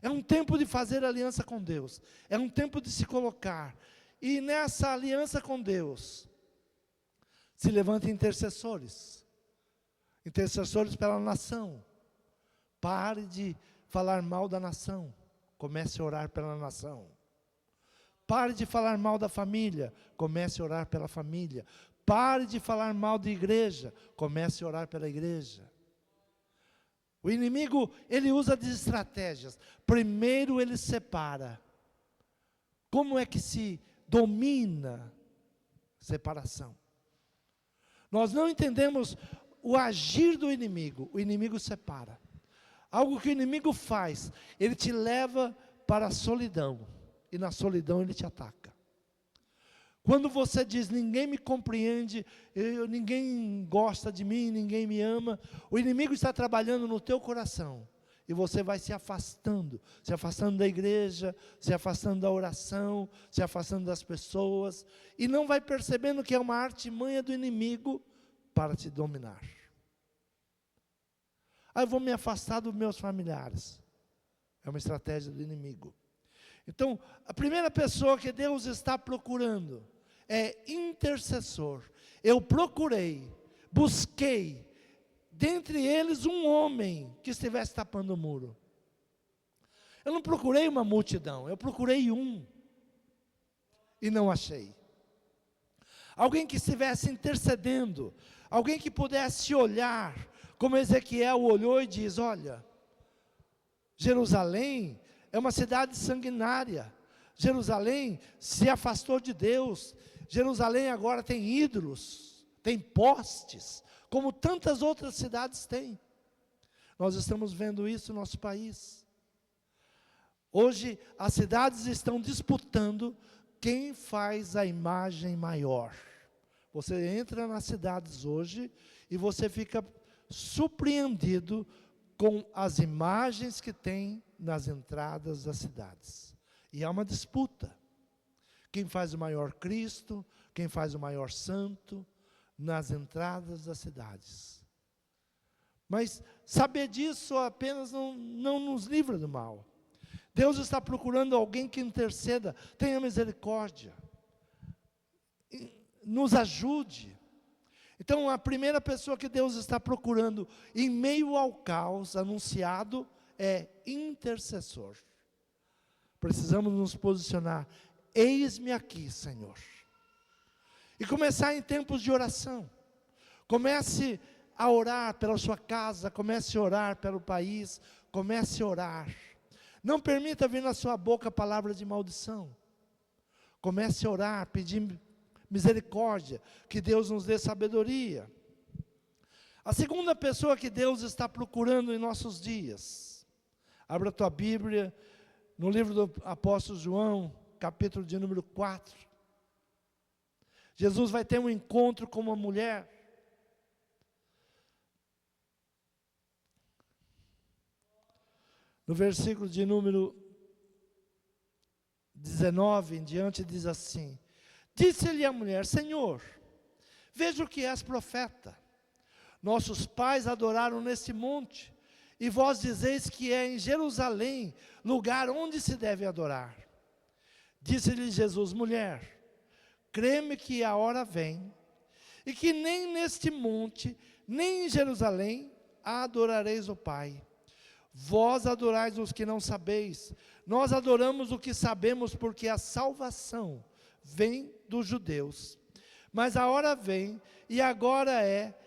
Speaker 1: É um tempo de fazer aliança com Deus. É um tempo de se colocar. E nessa aliança com Deus, se levantem intercessores. Intercessores pela nação. Pare de falar mal da nação. Comece a orar pela nação. Pare de falar mal da família. Comece a orar pela família. Pare de falar mal da igreja. Comece a orar pela igreja. O inimigo, ele usa de estratégias. Primeiro ele separa. Como é que se domina separação? Nós não entendemos o agir do inimigo. O inimigo separa. Algo que o inimigo faz, ele te leva para a solidão. E na solidão ele te ataca. Quando você diz, ninguém me compreende, ninguém gosta de mim, ninguém me ama, o inimigo está trabalhando no teu coração. E você vai se afastando da igreja, se afastando da oração, se afastando das pessoas, e não vai percebendo que é uma artimanha do inimigo para te dominar. Eu vou me afastar dos meus familiares. É uma estratégia do inimigo. Então, a primeira pessoa que Deus está procurando é intercessor. Eu procurei, busquei, dentre eles um homem que estivesse tapando o muro. Eu não procurei uma multidão, eu procurei um. E não achei. Alguém que estivesse intercedendo, alguém que pudesse olhar como Ezequiel olhou e diz: olha, Jerusalém é uma cidade sanguinária, Jerusalém se afastou de Deus, Jerusalém agora tem ídolos, tem postes, como tantas outras cidades têm. Nós estamos vendo isso no nosso país. Hoje as cidades estão disputando quem faz a imagem maior. Você entra nas cidades hoje e você fica surpreendido com as imagens que tem nas entradas das cidades. E há uma disputa. Quem faz o maior Cristo, quem faz o maior santo, nas entradas das cidades. Mas saber disso apenas não nos livra do mal. Deus está procurando alguém que interceda, tenha misericórdia, nos ajude. Então, a primeira pessoa que Deus está procurando, em meio ao caos anunciado, é intercessor. Precisamos nos posicionar: eis-me aqui, Senhor. E começar em tempos de oração. Comece a orar pela sua casa, comece a orar pelo país, comece a orar. Não permita vir na sua boca palavras de maldição. Comece a orar, pedir misericórdia, que Deus nos dê sabedoria. A segunda pessoa que Deus está procurando em nossos dias. Abra a tua Bíblia, no livro do apóstolo João, capítulo de número 4. Jesus vai ter um encontro com uma mulher. No versículo de número 19 em diante diz assim: disse-lhe a mulher: Senhor, vejo que és profeta. Nossos pais adoraram nesse monte, e vós dizeis que é em Jerusalém, lugar onde se deve adorar. Disse-lhe Jesus: mulher, crê-me que a hora vem, e que nem neste monte, nem em Jerusalém, adorareis o Pai. Vós adorais os que não sabeis, nós adoramos o que sabemos, porque a salvação vem dos judeus. Mas a hora vem, e agora é,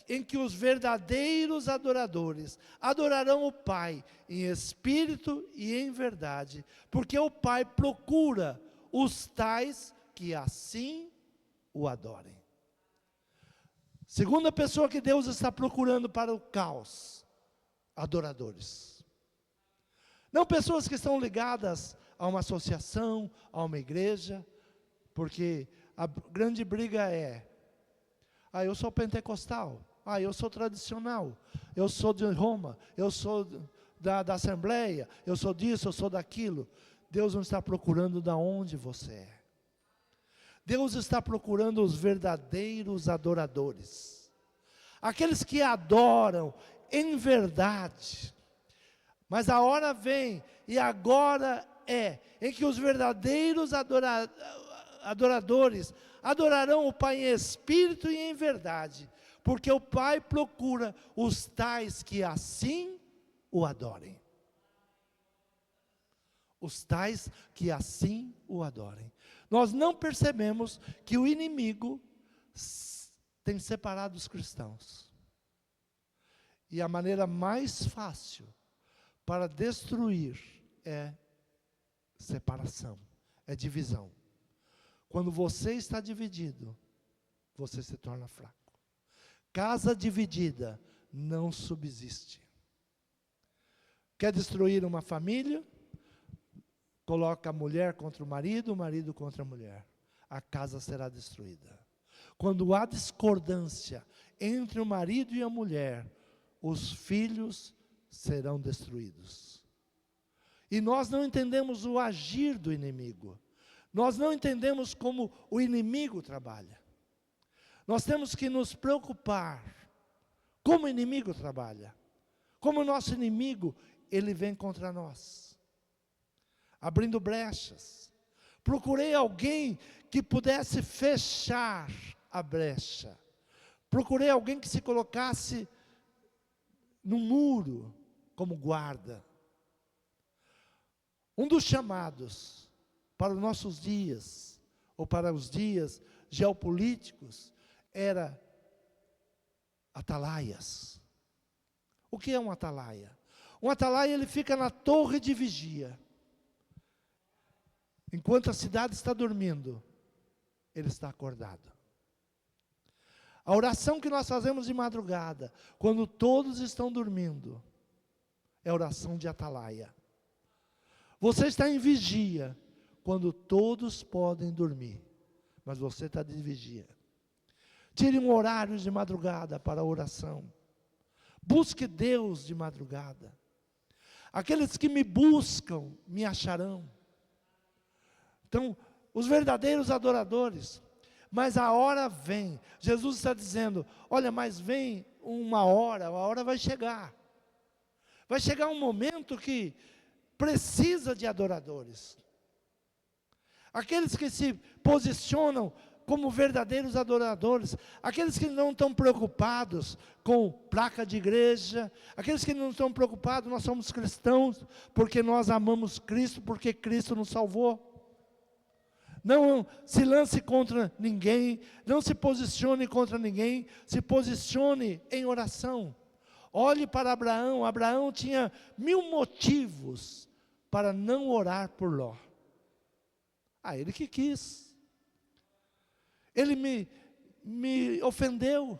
Speaker 1: em que os verdadeiros adoradores adorarão o Pai em espírito e em verdade, porque o Pai procura os tais que assim o adorem. Segunda pessoa que Deus está procurando para o caos: adoradores. Não pessoas que estão ligadas a uma associação, a uma igreja, porque a grande briga é: eu sou pentecostal, eu sou tradicional, eu sou de Roma, eu sou da Assembleia, eu sou disso, eu sou daquilo. Deus não está procurando de onde você é. Deus está procurando os verdadeiros adoradores, aqueles que adoram em verdade. Mas a hora vem, e agora é, em que os verdadeiros adoradores adorarão o Pai em espírito e em verdade, porque o Pai procura os tais que assim o adorem. Os tais que assim o adorem. Nós não percebemos que o inimigo tem separado os cristãos. E a maneira mais fácil para destruir é separação, é divisão. Quando você está dividido, você se torna fraco. Casa dividida não subsiste. Quer destruir uma família? Coloca a mulher contra o marido contra a mulher. A casa será destruída. Quando há discordância entre o marido e a mulher, os filhos serão destruídos. E nós não entendemos o agir do inimigo. Nós não entendemos como o inimigo trabalha. Nós temos que nos preocupar como o inimigo trabalha. Como o nosso inimigo, ele vem contra nós, abrindo brechas. Procurei alguém que pudesse fechar a brecha. Procurei alguém que se colocasse no muro como guarda. Um dos chamados para os nossos dias, ou para os dias geopolíticos, era atalaias, O que é um atalaia? Um atalaia, ele fica na torre de vigia. Enquanto a cidade está dormindo, ele está acordado. A oração que nós fazemos de madrugada, quando todos estão dormindo, é oração de atalaia. Você está em vigia, quando todos podem dormir, mas você está de vigia. Tire um horário de madrugada para a oração. Busque Deus de madrugada. Aqueles que me buscam, me acharão. Então, os verdadeiros adoradores. Mas a hora vem. Jesus está dizendo, olha, mas vem uma hora, a hora vai chegar. Vai chegar um momento que precisa de adoradores. Aqueles que se posicionam como verdadeiros adoradores, aqueles que não estão preocupados com placa de igreja, aqueles que não estão preocupados, nós somos cristãos, porque nós amamos Cristo, porque Cristo nos salvou. Não se lance contra ninguém, não se posicione contra ninguém, se posicione em oração. Olhe para Abraão. Abraão tinha 1000 motivos para não orar por Ló. Ele que quis. Ele me ofendeu.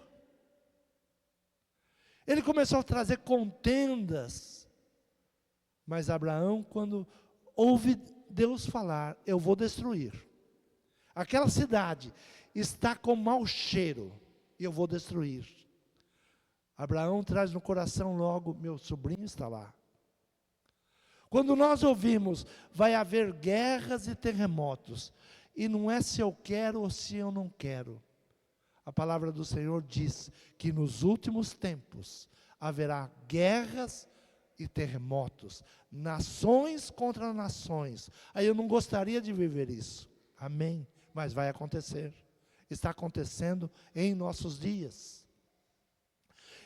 Speaker 1: Ele começou a trazer contendas. Mas Abraão, quando ouve Deus falar, eu vou destruir. Aquela cidade está com mau cheiro, e eu vou destruir. Abraão traz no coração logo, meu sobrinho está lá. Quando nós ouvimos, vai haver guerras e terremotos, e não é se eu quero ou se eu não quero. A palavra do Senhor diz que nos últimos tempos haverá guerras e terremotos, nações contra nações. Aí eu não gostaria de viver isso, amém, mas vai acontecer, está acontecendo em nossos dias.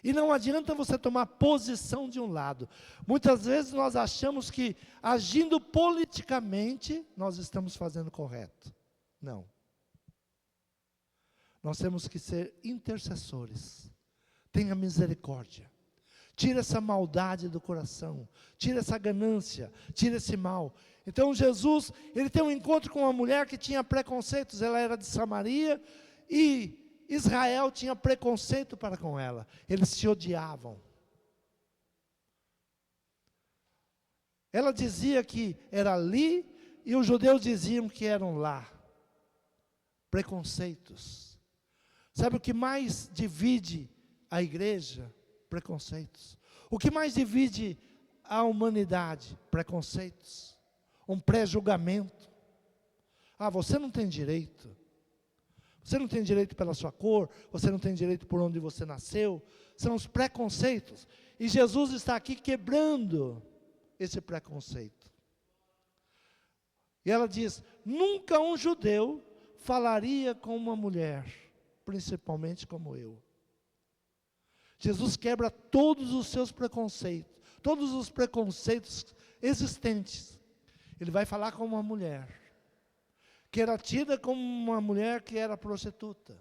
Speaker 1: E não adianta você tomar posição de um lado. Muitas vezes nós achamos que agindo politicamente, nós estamos fazendo correto. Não. Nós temos que ser intercessores. Tenha misericórdia. Tira essa maldade do coração. Tira essa ganância. Tira esse mal. Então Jesus, ele tem um encontro com uma mulher que tinha preconceitos. Ela era de Samaria e Israel tinha preconceito para com ela. Eles se odiavam. Ela dizia que era ali e os judeus diziam que eram lá. Preconceitos. Sabe o que mais divide a igreja? Preconceitos. O que mais divide a humanidade? Preconceitos. Um pré-julgamento. Você não tem direito. Você não tem direito pela sua cor, você não tem direito por onde você nasceu. São os preconceitos. E Jesus está aqui quebrando esse preconceito. E ela diz, nunca um judeu falaria com uma mulher, principalmente como eu. Jesus quebra todos os seus preconceitos, todos os preconceitos existentes. Ele vai falar com uma mulher, que era tida como uma mulher que era prostituta.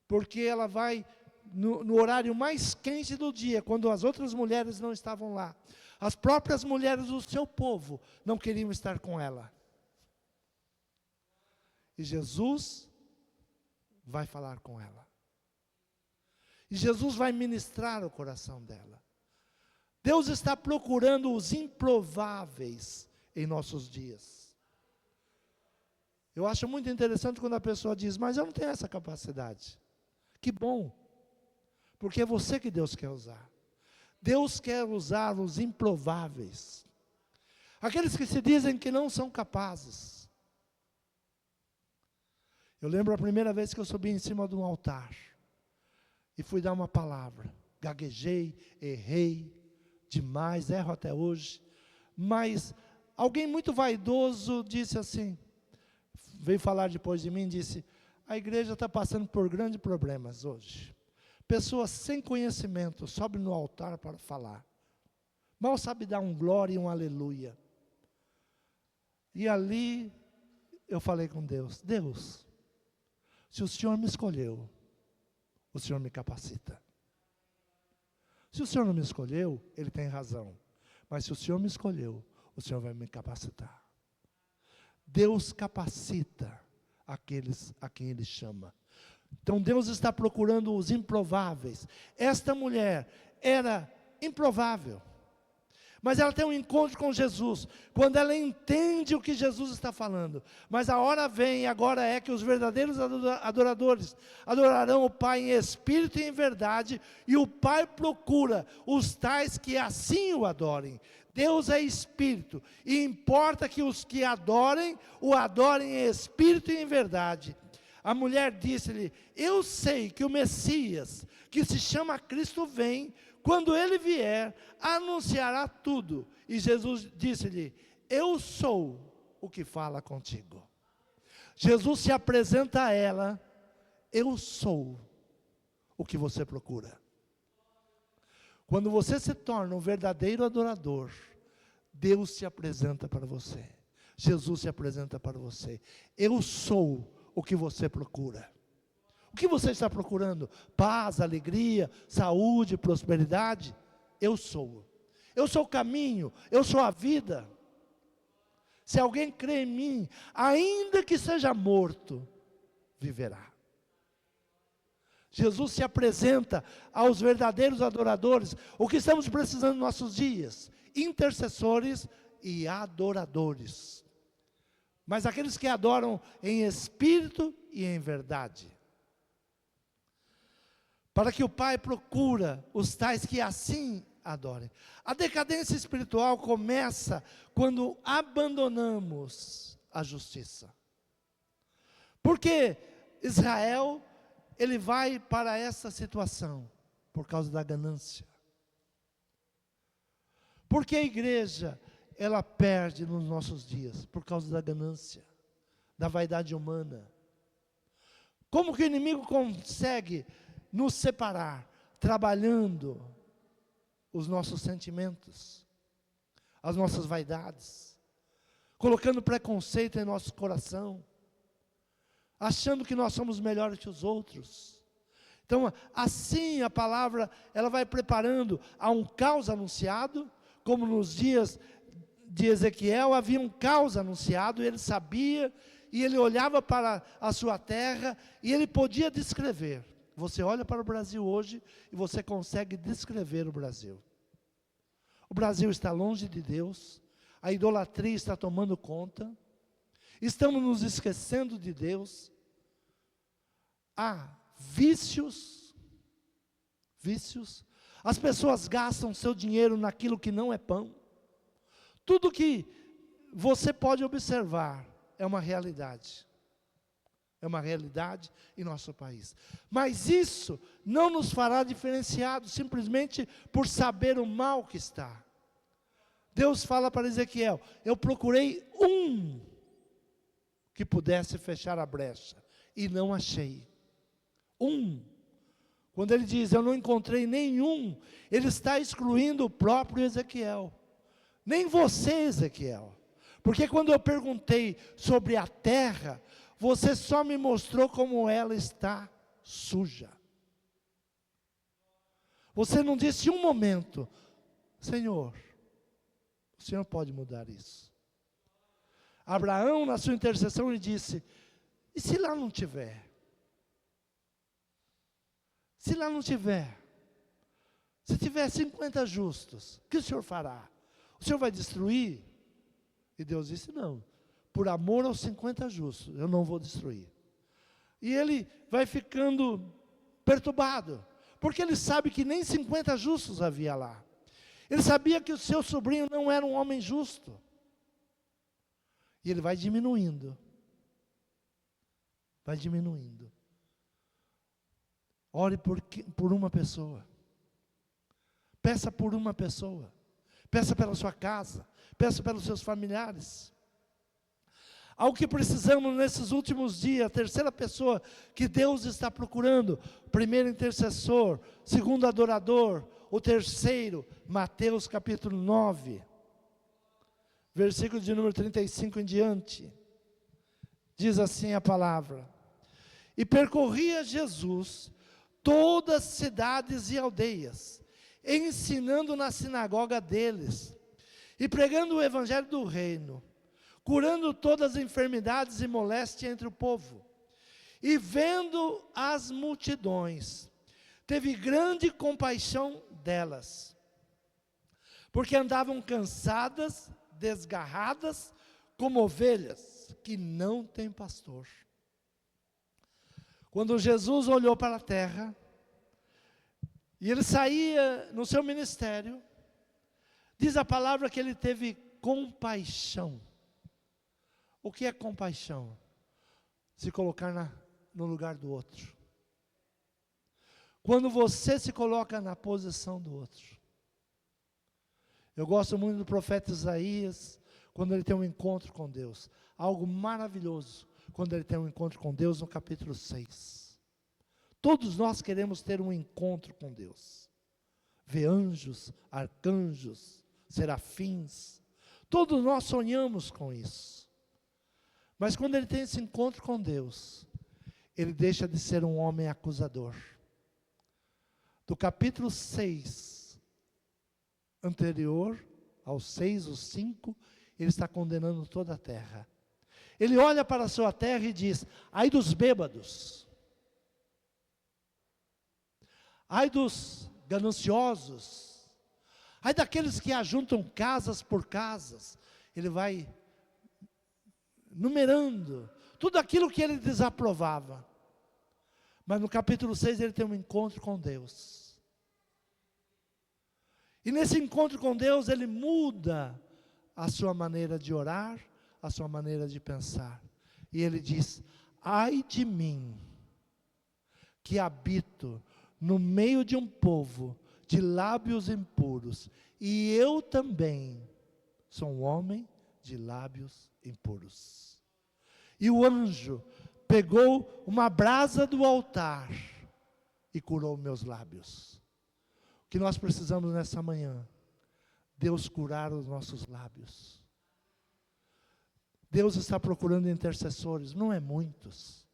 Speaker 1: Porque ela vai no horário mais quente do dia, quando as outras mulheres não estavam lá. As próprias mulheres do seu povo não queriam estar com ela. E Jesus vai falar com ela. E Jesus vai ministrar o coração dela. Deus está procurando os improváveis em nossos dias. Eu acho muito interessante quando a pessoa diz, mas eu não tenho essa capacidade. Que bom, porque é você que Deus quer usar. Deus quer usar os improváveis. Aqueles que se dizem que não são capazes. Eu lembro a primeira vez que eu subi em cima de um altar. E fui dar uma palavra. Gaguejei, errei demais, erro até hoje. Mas alguém muito vaidoso disse assim, veio falar depois de mim, disse, a igreja está passando por grandes problemas hoje. Pessoas sem conhecimento sobem no altar para falar. Mal sabe dar um glória e um aleluia. E ali eu falei com Deus, Deus, se o Senhor me escolheu, o Senhor me capacita. Se o Senhor não me escolheu, Ele tem razão. Mas se o Senhor me escolheu, o Senhor vai me capacitar. Deus capacita aqueles a quem Ele chama. Então Deus está procurando os improváveis. Esta mulher era improvável, mas ela tem um encontro com Jesus, quando ela entende o que Jesus está falando. Mas a hora vem, agora é que os verdadeiros adoradores adorarão o Pai em espírito e em verdade, e o Pai procura os tais que assim o adorem. Deus é espírito, e importa que os que adorem, o adorem em espírito e em verdade. A mulher disse-lhe: eu sei que o Messias, que se chama Cristo, vem. Quando Ele vier, anunciará tudo. E Jesus disse-lhe: eu sou o que fala contigo. Jesus se apresenta a ela: eu sou o que você procura. Quando você se torna um verdadeiro adorador, Deus se apresenta para você. Jesus se apresenta para você: eu sou o que você procura. O que você está procurando? Paz, alegria, saúde, prosperidade? Eu sou. Eu sou o caminho, eu sou a vida. Se alguém crê em mim, ainda que seja morto, viverá. Jesus se apresenta aos verdadeiros adoradores. O que estamos precisando nos nossos dias? Intercessores e adoradores. Mas aqueles que adoram em espírito e em verdade. Para que o Pai procura os tais que assim adorem. A decadência espiritual começa quando abandonamos a justiça. Porque Israel, ele vai para essa situação por causa da ganância. Porque a igreja, ela perde nos nossos dias por causa da ganância, da vaidade humana. Como que o inimigo consegue nos separar? Trabalhando os nossos sentimentos, as nossas vaidades, colocando preconceito em nosso coração, achando que nós somos melhores que os outros. Então, assim a palavra, ela vai preparando a um caos anunciado, como nos dias de Ezequiel havia um caos anunciado, ele sabia, e ele olhava para a sua terra, e ele podia descrever. Você olha para o Brasil hoje, e você consegue descrever o Brasil. O Brasil está longe de Deus, a idolatria está tomando conta, estamos nos esquecendo de Deus, há vícios, as pessoas gastam seu dinheiro naquilo que não é pão. Tudo que você pode observar é uma realidade. É uma realidade em nosso país. Mas isso não nos fará diferenciados, simplesmente por saber o mal que está. Deus fala para Ezequiel: eu procurei um que pudesse fechar a brecha, e não achei. Quando ele diz, eu não encontrei nenhum, ele está excluindo o próprio Ezequiel. Nem você, Ezequiel. Porque quando eu perguntei sobre a terra, você só me mostrou como ela está suja. Você não disse um momento: Senhor, o Senhor pode mudar isso. Abraão, na sua intercessão, ele disse: e se lá não tiver? Se lá não tiver, se tiver 50 justos, o que o Senhor fará? O Senhor vai destruir? E Deus disse: não, por amor aos 50 justos, eu não vou destruir. E ele vai ficando perturbado, porque ele sabe que nem 50 justos havia lá. Ele sabia que o seu sobrinho não era um homem justo. E ele vai diminuindo. Vai diminuindo. Ore por uma pessoa. Peça por uma pessoa. Peça pela sua casa. Peça pelos seus familiares. Ao que precisamos nesses últimos dias, a terceira pessoa que Deus está procurando: o primeiro intercessor, segundo adorador, o terceiro, Mateus capítulo 9, versículo de número 35 em diante. Diz assim a palavra: e percorria Jesus todas as cidades e aldeias, ensinando na sinagoga deles, e pregando o evangelho do reino, curando todas as enfermidades e moléstias entre o povo. E vendo as multidões, teve grande compaixão delas, porque andavam cansadas, desgarradas, como ovelhas que não têm pastor. Quando Jesus olhou para a terra, e ele saía no seu ministério, diz a palavra que ele teve compaixão. O que é compaixão? Se colocar no lugar do outro. Quando você se coloca na posição do outro. Eu gosto muito do profeta Isaías, quando ele tem um encontro com Deus. Algo maravilhoso, quando ele tem um encontro com Deus no capítulo 6. Todos nós queremos ter um encontro com Deus. Ver anjos, arcanjos, serafins. Todos nós sonhamos com isso. Mas quando ele tem esse encontro com Deus, ele deixa de ser um homem acusador. Do capítulo 6, anterior ao 6, o 5, ele está condenando toda a terra. Ele olha para a sua terra e diz: ai dos bêbados, ai dos gananciosos, ai daqueles que ajuntam casas por casas. Ele vai numerando tudo aquilo que ele desaprovava. Mas no capítulo 6 ele tem um encontro com Deus. E nesse encontro com Deus ele muda a sua maneira de orar, a sua maneira de pensar. E ele diz: ai de mim, que habito no meio de um povo de lábios impuros, e eu também sou um homem de lábios impuros. E o anjo pegou uma brasa do altar e curou meus lábios. O que nós precisamos nessa manhã? Deus curar os nossos lábios. Deus está procurando intercessores, não é muitos.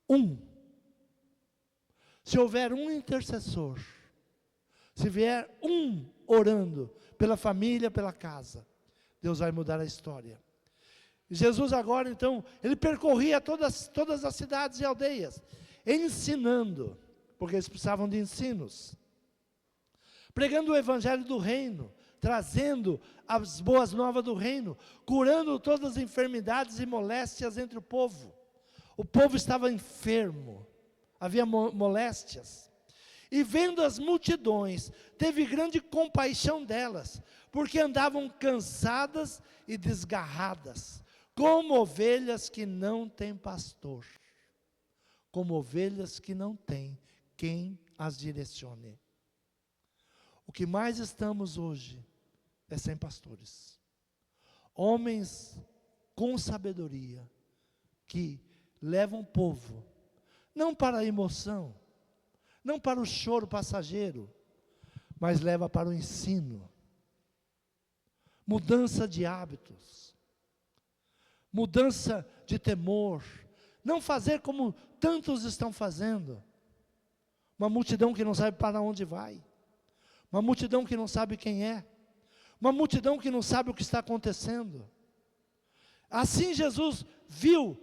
Speaker 1: Um. Se houver um intercessor, se vier um orando pela família, pela casa, Deus vai mudar a história. Jesus agora então, ele percorria todas as cidades e aldeias, ensinando, porque eles precisavam de ensinos, pregando o evangelho do reino, trazendo as boas novas do reino, curando todas as enfermidades e moléstias entre o povo. O povo estava enfermo, havia moléstias. E vendo as multidões, teve grande compaixão delas, porque andavam cansadas e desgarradas, como ovelhas que não têm pastor, como ovelhas que não têm quem as direcione. O que mais estamos hoje é sem pastores. Homens com sabedoria, que levam o povo, não para a emoção, não para o choro passageiro, mas leva para o ensino. Mudança de hábitos, mudança de temor, não fazer como tantos estão fazendo. Uma multidão que não sabe para onde vai, uma multidão que não sabe quem é, uma multidão que não sabe o que está acontecendo. Assim Jesus viu.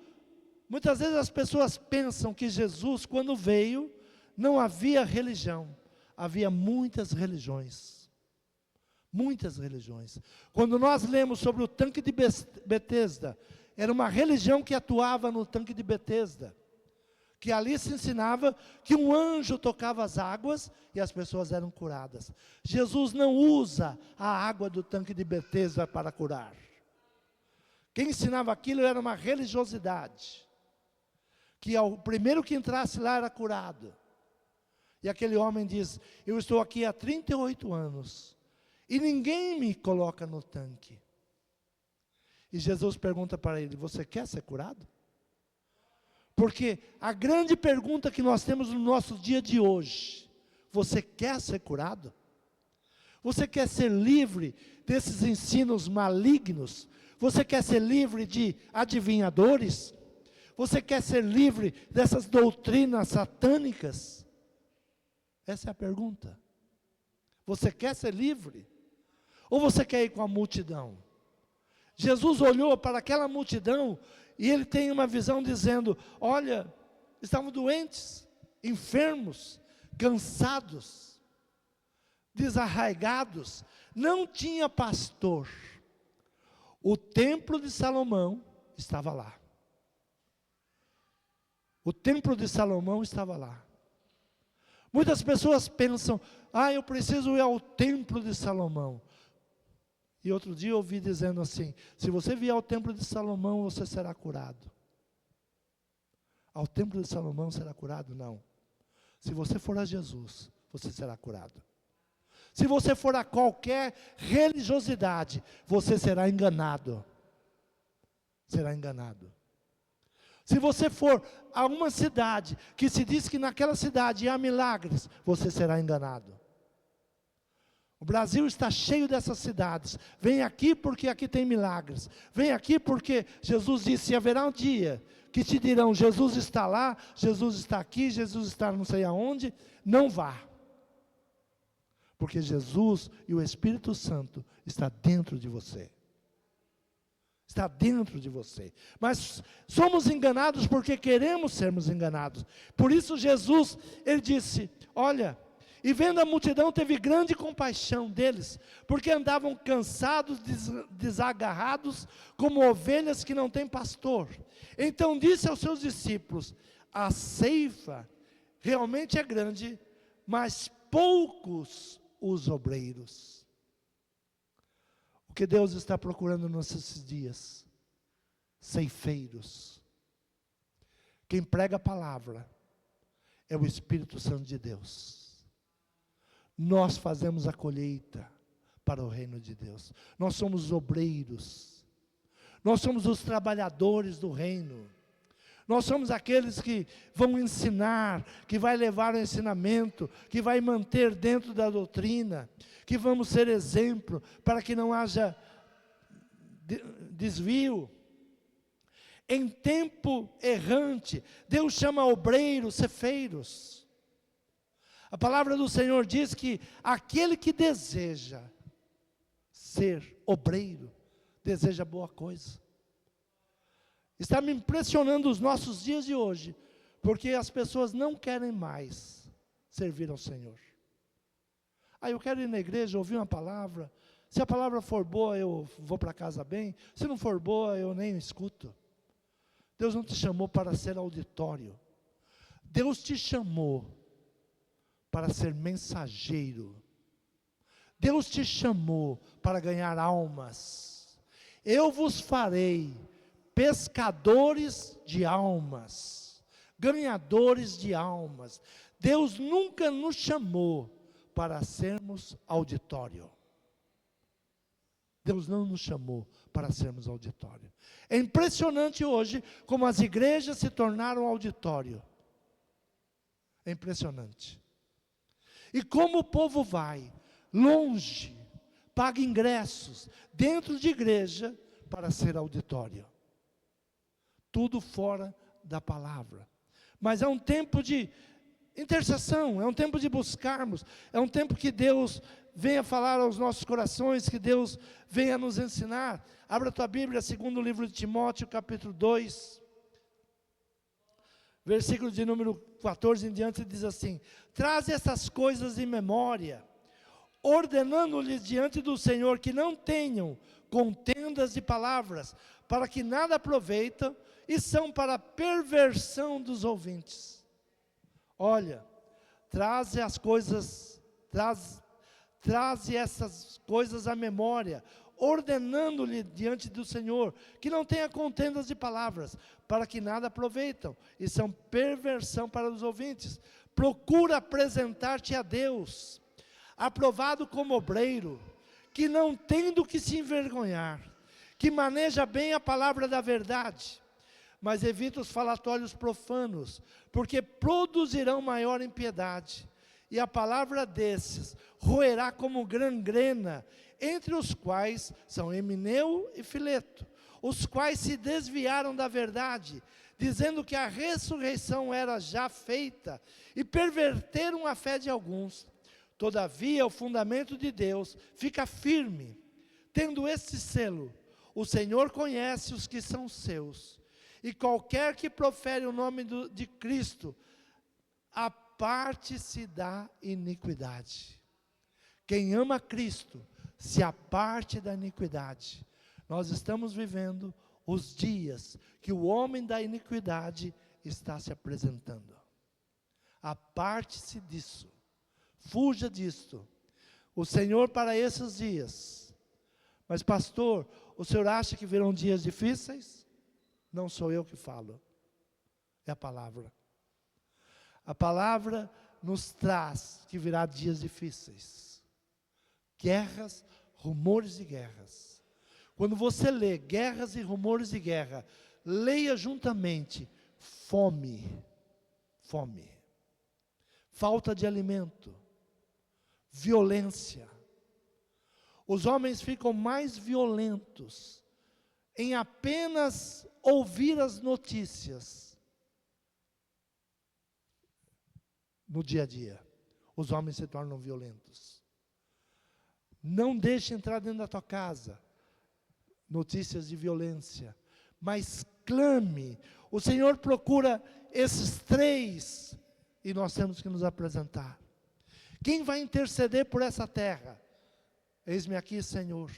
Speaker 1: Muitas vezes as pessoas pensam que Jesus, quando veio, não havia religião, havia muitas religiões. Muitas religiões. Quando nós lemos sobre o tanque de Betesda, era uma religião que atuava no tanque de Betesda, que ali se ensinava que um anjo tocava as águas e as pessoas eram curadas. Jesus não usa a água do tanque de Betesda para curar. Quem ensinava aquilo era uma religiosidade, que o primeiro que entrasse lá era curado. E aquele homem diz: eu estou aqui há 38 anos, e ninguém me coloca no tanque. E Jesus pergunta para ele: você quer ser curado? Porque a grande pergunta que nós temos no nosso dia de hoje: você quer ser curado? Você quer ser livre desses ensinos malignos? Você quer ser livre de adivinhadores? Você quer ser livre dessas doutrinas satânicas? Essa é a pergunta. Você quer ser livre? Ou você quer ir com a multidão? Jesus olhou para aquela multidão e ele tem uma visão dizendo: olha, estavam doentes, enfermos, cansados, desarraigados, não tinha pastor. O templo de Salomão estava lá. O templo de Salomão estava lá. Muitas pessoas pensam: eu preciso ir ao templo de Salomão. E outro dia eu ouvi dizendo assim: se você vier ao templo de Salomão, você será curado. Ao templo de Salomão será curado? Não. Se você for a Jesus, você será curado. Se você for a qualquer religiosidade, você será enganado. Será enganado. Se você for a uma cidade que se diz que naquela cidade há milagres, você será enganado. O Brasil está cheio dessas cidades. Vem aqui porque aqui tem milagres. Vem aqui porque Jesus disse: haverá um dia que te dirão: Jesus está lá, Jesus está aqui, Jesus está não sei aonde. Não vá. Porque Jesus e o Espírito Santo está dentro de você. Está dentro de você. Mas somos enganados porque queremos sermos enganados. Por isso Jesus, ele disse: olha, e vendo a multidão teve grande compaixão deles, porque andavam cansados, desagarrados, como ovelhas que não têm pastor. Então disse aos seus discípulos: a ceifa realmente é grande, mas poucos os obreiros. O que Deus está procurando nesses dias? Ceifeiros. Quem prega a palavra é o Espírito Santo de Deus. Nós fazemos a colheita para o reino de Deus. Nós somos os obreiros. Nós somos os trabalhadores do reino. Nós somos aqueles que vão ensinar, que vai levar o ensinamento, que vai manter dentro da doutrina, que vamos ser exemplo para que não haja desvio. Em tempo errante, Deus chama obreiros, cefeiros. A palavra do Senhor diz que aquele que deseja ser obreiro, deseja boa coisa. Está me impressionando os nossos dias de hoje, porque as pessoas não querem mais servir ao Senhor. Eu quero ir na igreja, ouvir uma palavra. Se a palavra for boa, eu vou para casa bem. Se não for boa, eu nem escuto. Deus não te chamou para ser auditório. Deus te chamou para ser mensageiro. Deus te chamou para ganhar almas. Eu vos farei pescadores de almas, ganhadores de almas. Deus nunca nos chamou para sermos auditório. Deus não nos chamou para sermos auditório. É impressionante hoje como as igrejas se tornaram auditório. É impressionante. E como o povo vai longe, paga ingressos dentro de igreja para ser auditório. Tudo fora da palavra. Mas é um tempo de intercessão, é um tempo de buscarmos, é um tempo que Deus venha falar aos nossos corações, que Deus venha nos ensinar. Abra a tua Bíblia, segundo livro de Timóteo, capítulo 2, versículo de número 14 em diante, diz assim: traze essas coisas em memória, ordenando-lhes diante do Senhor que não tenham contendas de palavras, para que nada aproveitam, e são para a perversão dos ouvintes. Olha, traze essas coisas à memória, ordenando-lhe diante do Senhor, que não tenha contendas de palavras, para que nada aproveitam, e são perversão para os ouvintes. Procura apresentar-te a Deus, aprovado como obreiro, que não tem do que se envergonhar, que maneja bem a palavra da verdade, mas evita os falatórios profanos, porque produzirão maior impiedade, e a palavra desses roerá como gangrena, entre os quais são Emineu e Fileto, os quais se desviaram da verdade, dizendo que a ressurreição era já feita, e perverteram a fé de alguns. Todavia, o fundamento de Deus fica firme, tendo este selo: o Senhor conhece os que são seus, e qualquer que profere o nome de Cristo, aparte-se da iniquidade. Quem ama Cristo, se aparte da iniquidade. Nós estamos vivendo os dias que o homem da iniquidade está se apresentando. Aparte-se disso. Fuja disto. O Senhor para esses dias. Mas pastor, o senhor acha que virão dias difíceis? Não sou eu que falo. É a palavra. A palavra nos traz que virá dias difíceis. Guerras, rumores de guerras. Quando você lê guerras e rumores de guerra, leia juntamente fome, falta de alimento, violência. Os homens ficam mais violentos em apenas ouvir as notícias no dia a dia. Os homens se tornam violentos. Não deixe entrar dentro da tua casa notícias de violência, mas clame. O Senhor procura esses três e nós temos que nos apresentar. Quem vai interceder por essa terra? Eis-me aqui, Senhor.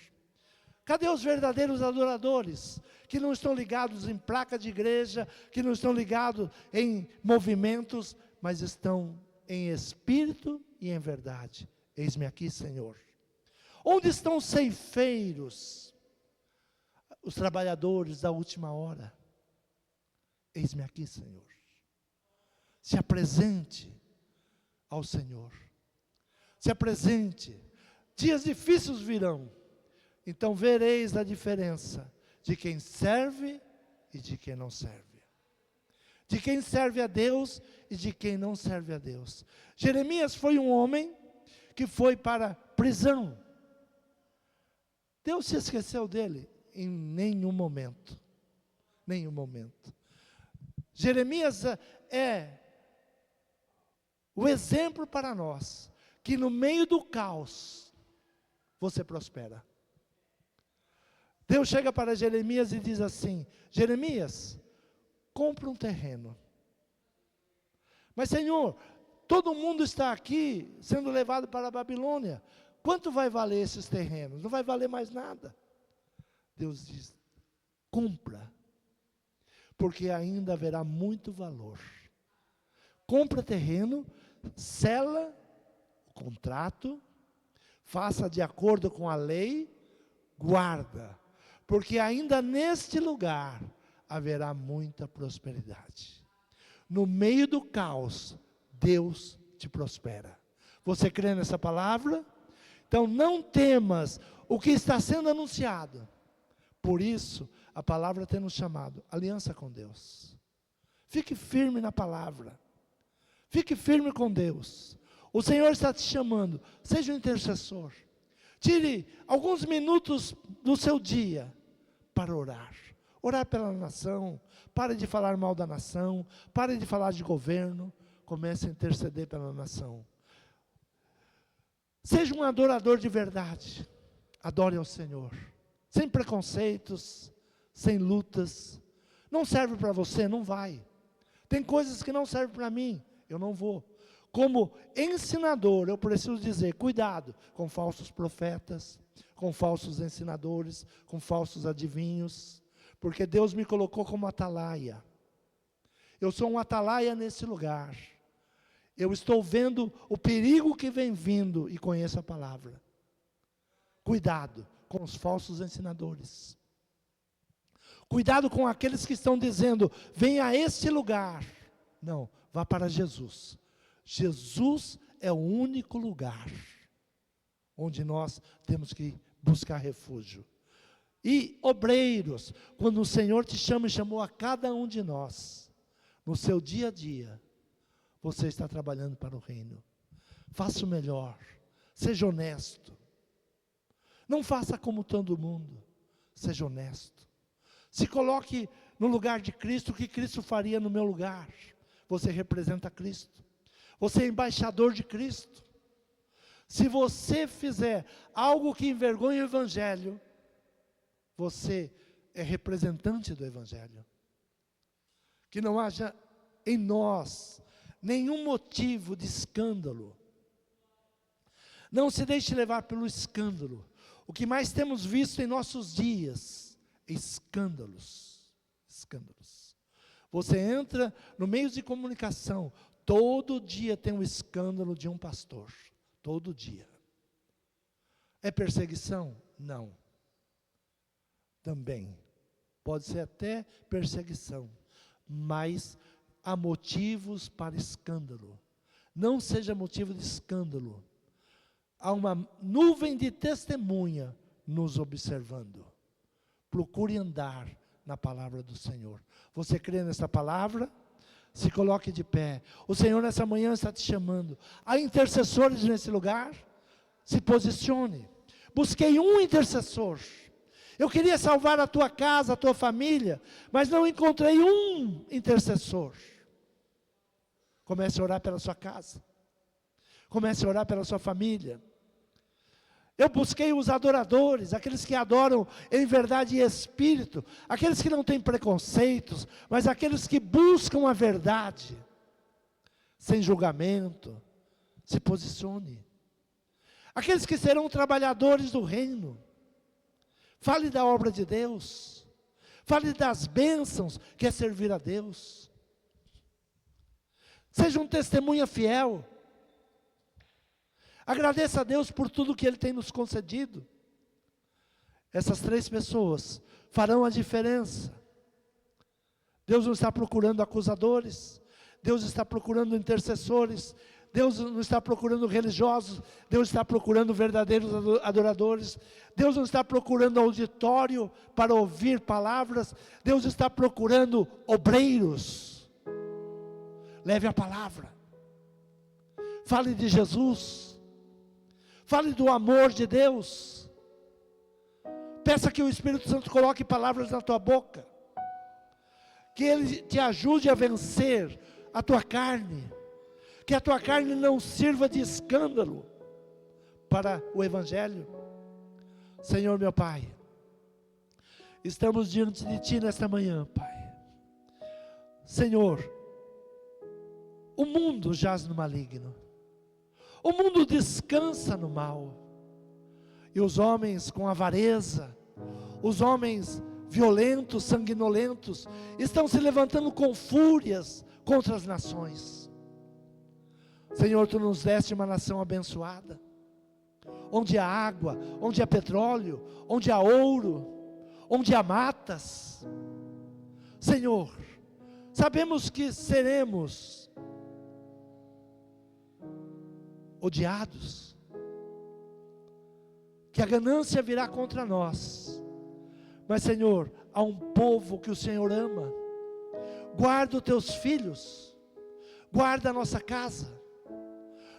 Speaker 1: Cadê os verdadeiros adoradores, que não estão ligados em placa de igreja, que não estão ligados em movimentos, mas estão em espírito e em verdade? Eis-me aqui, Senhor. Onde estão os ceifeiros, os trabalhadores da última hora? Eis-me aqui, Senhor. Se apresente ao Senhor. Se apresente. Dias difíceis virão. Então vereis a diferença de quem serve e de quem não serve. De quem serve a Deus e de quem não serve a Deus. Jeremias foi um homem que foi para a prisão. Deus se esqueceu dele? Em nenhum momento. Nenhum momento. Jeremias é o exemplo para nós, que no meio do caos, você prospera. Deus chega para Jeremias e diz assim: Jeremias, compra um terreno. Mas Senhor, todo mundo está aqui sendo levado para a Babilônia. Quanto vai valer esses terrenos? Não vai valer mais nada. Deus diz: compra, porque ainda haverá muito valor. Compra terreno, sela o contrato, faça de acordo com a lei, guarda, porque ainda neste lugar haverá muita prosperidade. No meio do caos, Deus te prospera. Você crê nessa palavra? Então não temas o que está sendo anunciado. Por isso, a palavra tem nos chamado aliança com Deus. Fique firme na palavra. Fique firme com Deus. O Senhor está te chamando. Seja um intercessor. Tire alguns minutos do seu dia para orar. Orar pela nação. Pare de falar mal da nação. Pare de falar de governo. Comece a interceder pela nação. Seja um adorador de verdade. Adore ao Senhor. Sem preconceitos, sem lutas. Não serve para você, não vai. Tem coisas que não servem para mim, eu não vou. Como ensinador, eu preciso dizer, cuidado com falsos profetas, com falsos ensinadores, com falsos adivinhos, porque Deus me colocou como atalaia. Eu sou um atalaia nesse lugar. Eu estou vendo o perigo que vem vindo e conheço a palavra. Cuidado com os falsos ensinadores. Cuidado com aqueles que estão dizendo, venha a este lugar. Não, vá para Jesus. Jesus é o único lugar onde nós temos que buscar refúgio. E obreiros, quando o Senhor te chama e chamou a cada um de nós, no seu dia a dia, você está trabalhando para o reino. Faça o melhor, seja honesto. Não faça como todo mundo, seja honesto. Se coloque no lugar de Cristo, o que Cristo faria no meu lugar. Você representa Cristo. Você é embaixador de Cristo. Se você fizer algo que envergonhe o Evangelho, você é representante do Evangelho. Que não haja em nós nenhum motivo de escândalo. Não se deixe levar pelo escândalo. O que mais temos visto em nossos dias, escândalos. Escândalos. Você entra no meio de comunicação, todo dia tem um escândalo de um pastor. Todo dia. É perseguição? Não. Também. Pode ser até perseguição. Mas há motivos para escândalo. Não seja motivo de escândalo. Há uma nuvem de testemunha nos observando. Procure andar na palavra do Senhor. Você crê nessa palavra? Se coloque de pé. O Senhor nessa manhã está te chamando. Há intercessores nesse lugar? Se posicione. Busquei um intercessor. Eu queria salvar a tua casa, a tua família, mas não encontrei um intercessor. Comece a orar pela sua casa. Comece a orar pela sua família. Eu busquei os adoradores, aqueles que adoram em verdade e espírito, aqueles que não têm preconceitos, mas aqueles que buscam a verdade, sem julgamento. Se posicione. Aqueles que serão trabalhadores do reino. Fale da obra de Deus. Fale das bênçãos que é servir a Deus. Seja um testemunha fiel. Agradeça a Deus por tudo que Ele tem nos concedido. Essas 3 pessoas farão a diferença. Deus não está procurando acusadores. Deus está procurando intercessores. Deus não está procurando religiosos. Deus está procurando verdadeiros adoradores. Deus não está procurando auditório para ouvir palavras. Deus está procurando obreiros. Leve a palavra. Fale de Jesus. Fale do amor de Deus. Peça que o Espírito Santo coloque palavras na tua boca. Que Ele te ajude a vencer a tua carne. Que a tua carne não sirva de escândalo para o Evangelho. Senhor meu Pai, estamos diante de Ti nesta manhã, Pai. Senhor, o mundo jaz no maligno. O mundo descansa no mal. E os homens com avareza, os homens violentos, sanguinolentos, estão se levantando com fúrias contra as nações. Senhor, Tu nos deste uma nação abençoada, onde há água, onde há petróleo, onde há ouro, onde há matas. Senhor, sabemos que seremos odiados, que a ganância virá contra nós, mas Senhor, há um povo que o Senhor ama. Guarda os Teus filhos, guarda a nossa casa,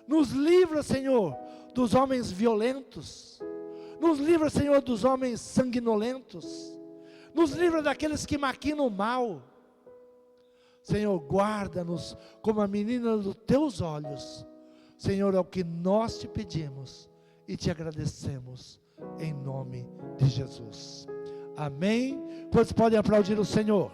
Speaker 1: nos livra, Senhor, dos homens violentos, nos livra, Senhor, dos homens sanguinolentos, nos livra daqueles que maquinam o mal. Senhor, guarda-nos como a menina dos Teus olhos. Senhor, é o que nós Te pedimos e Te agradecemos, em nome de Jesus. Amém? Quantos podem aplaudir o Senhor?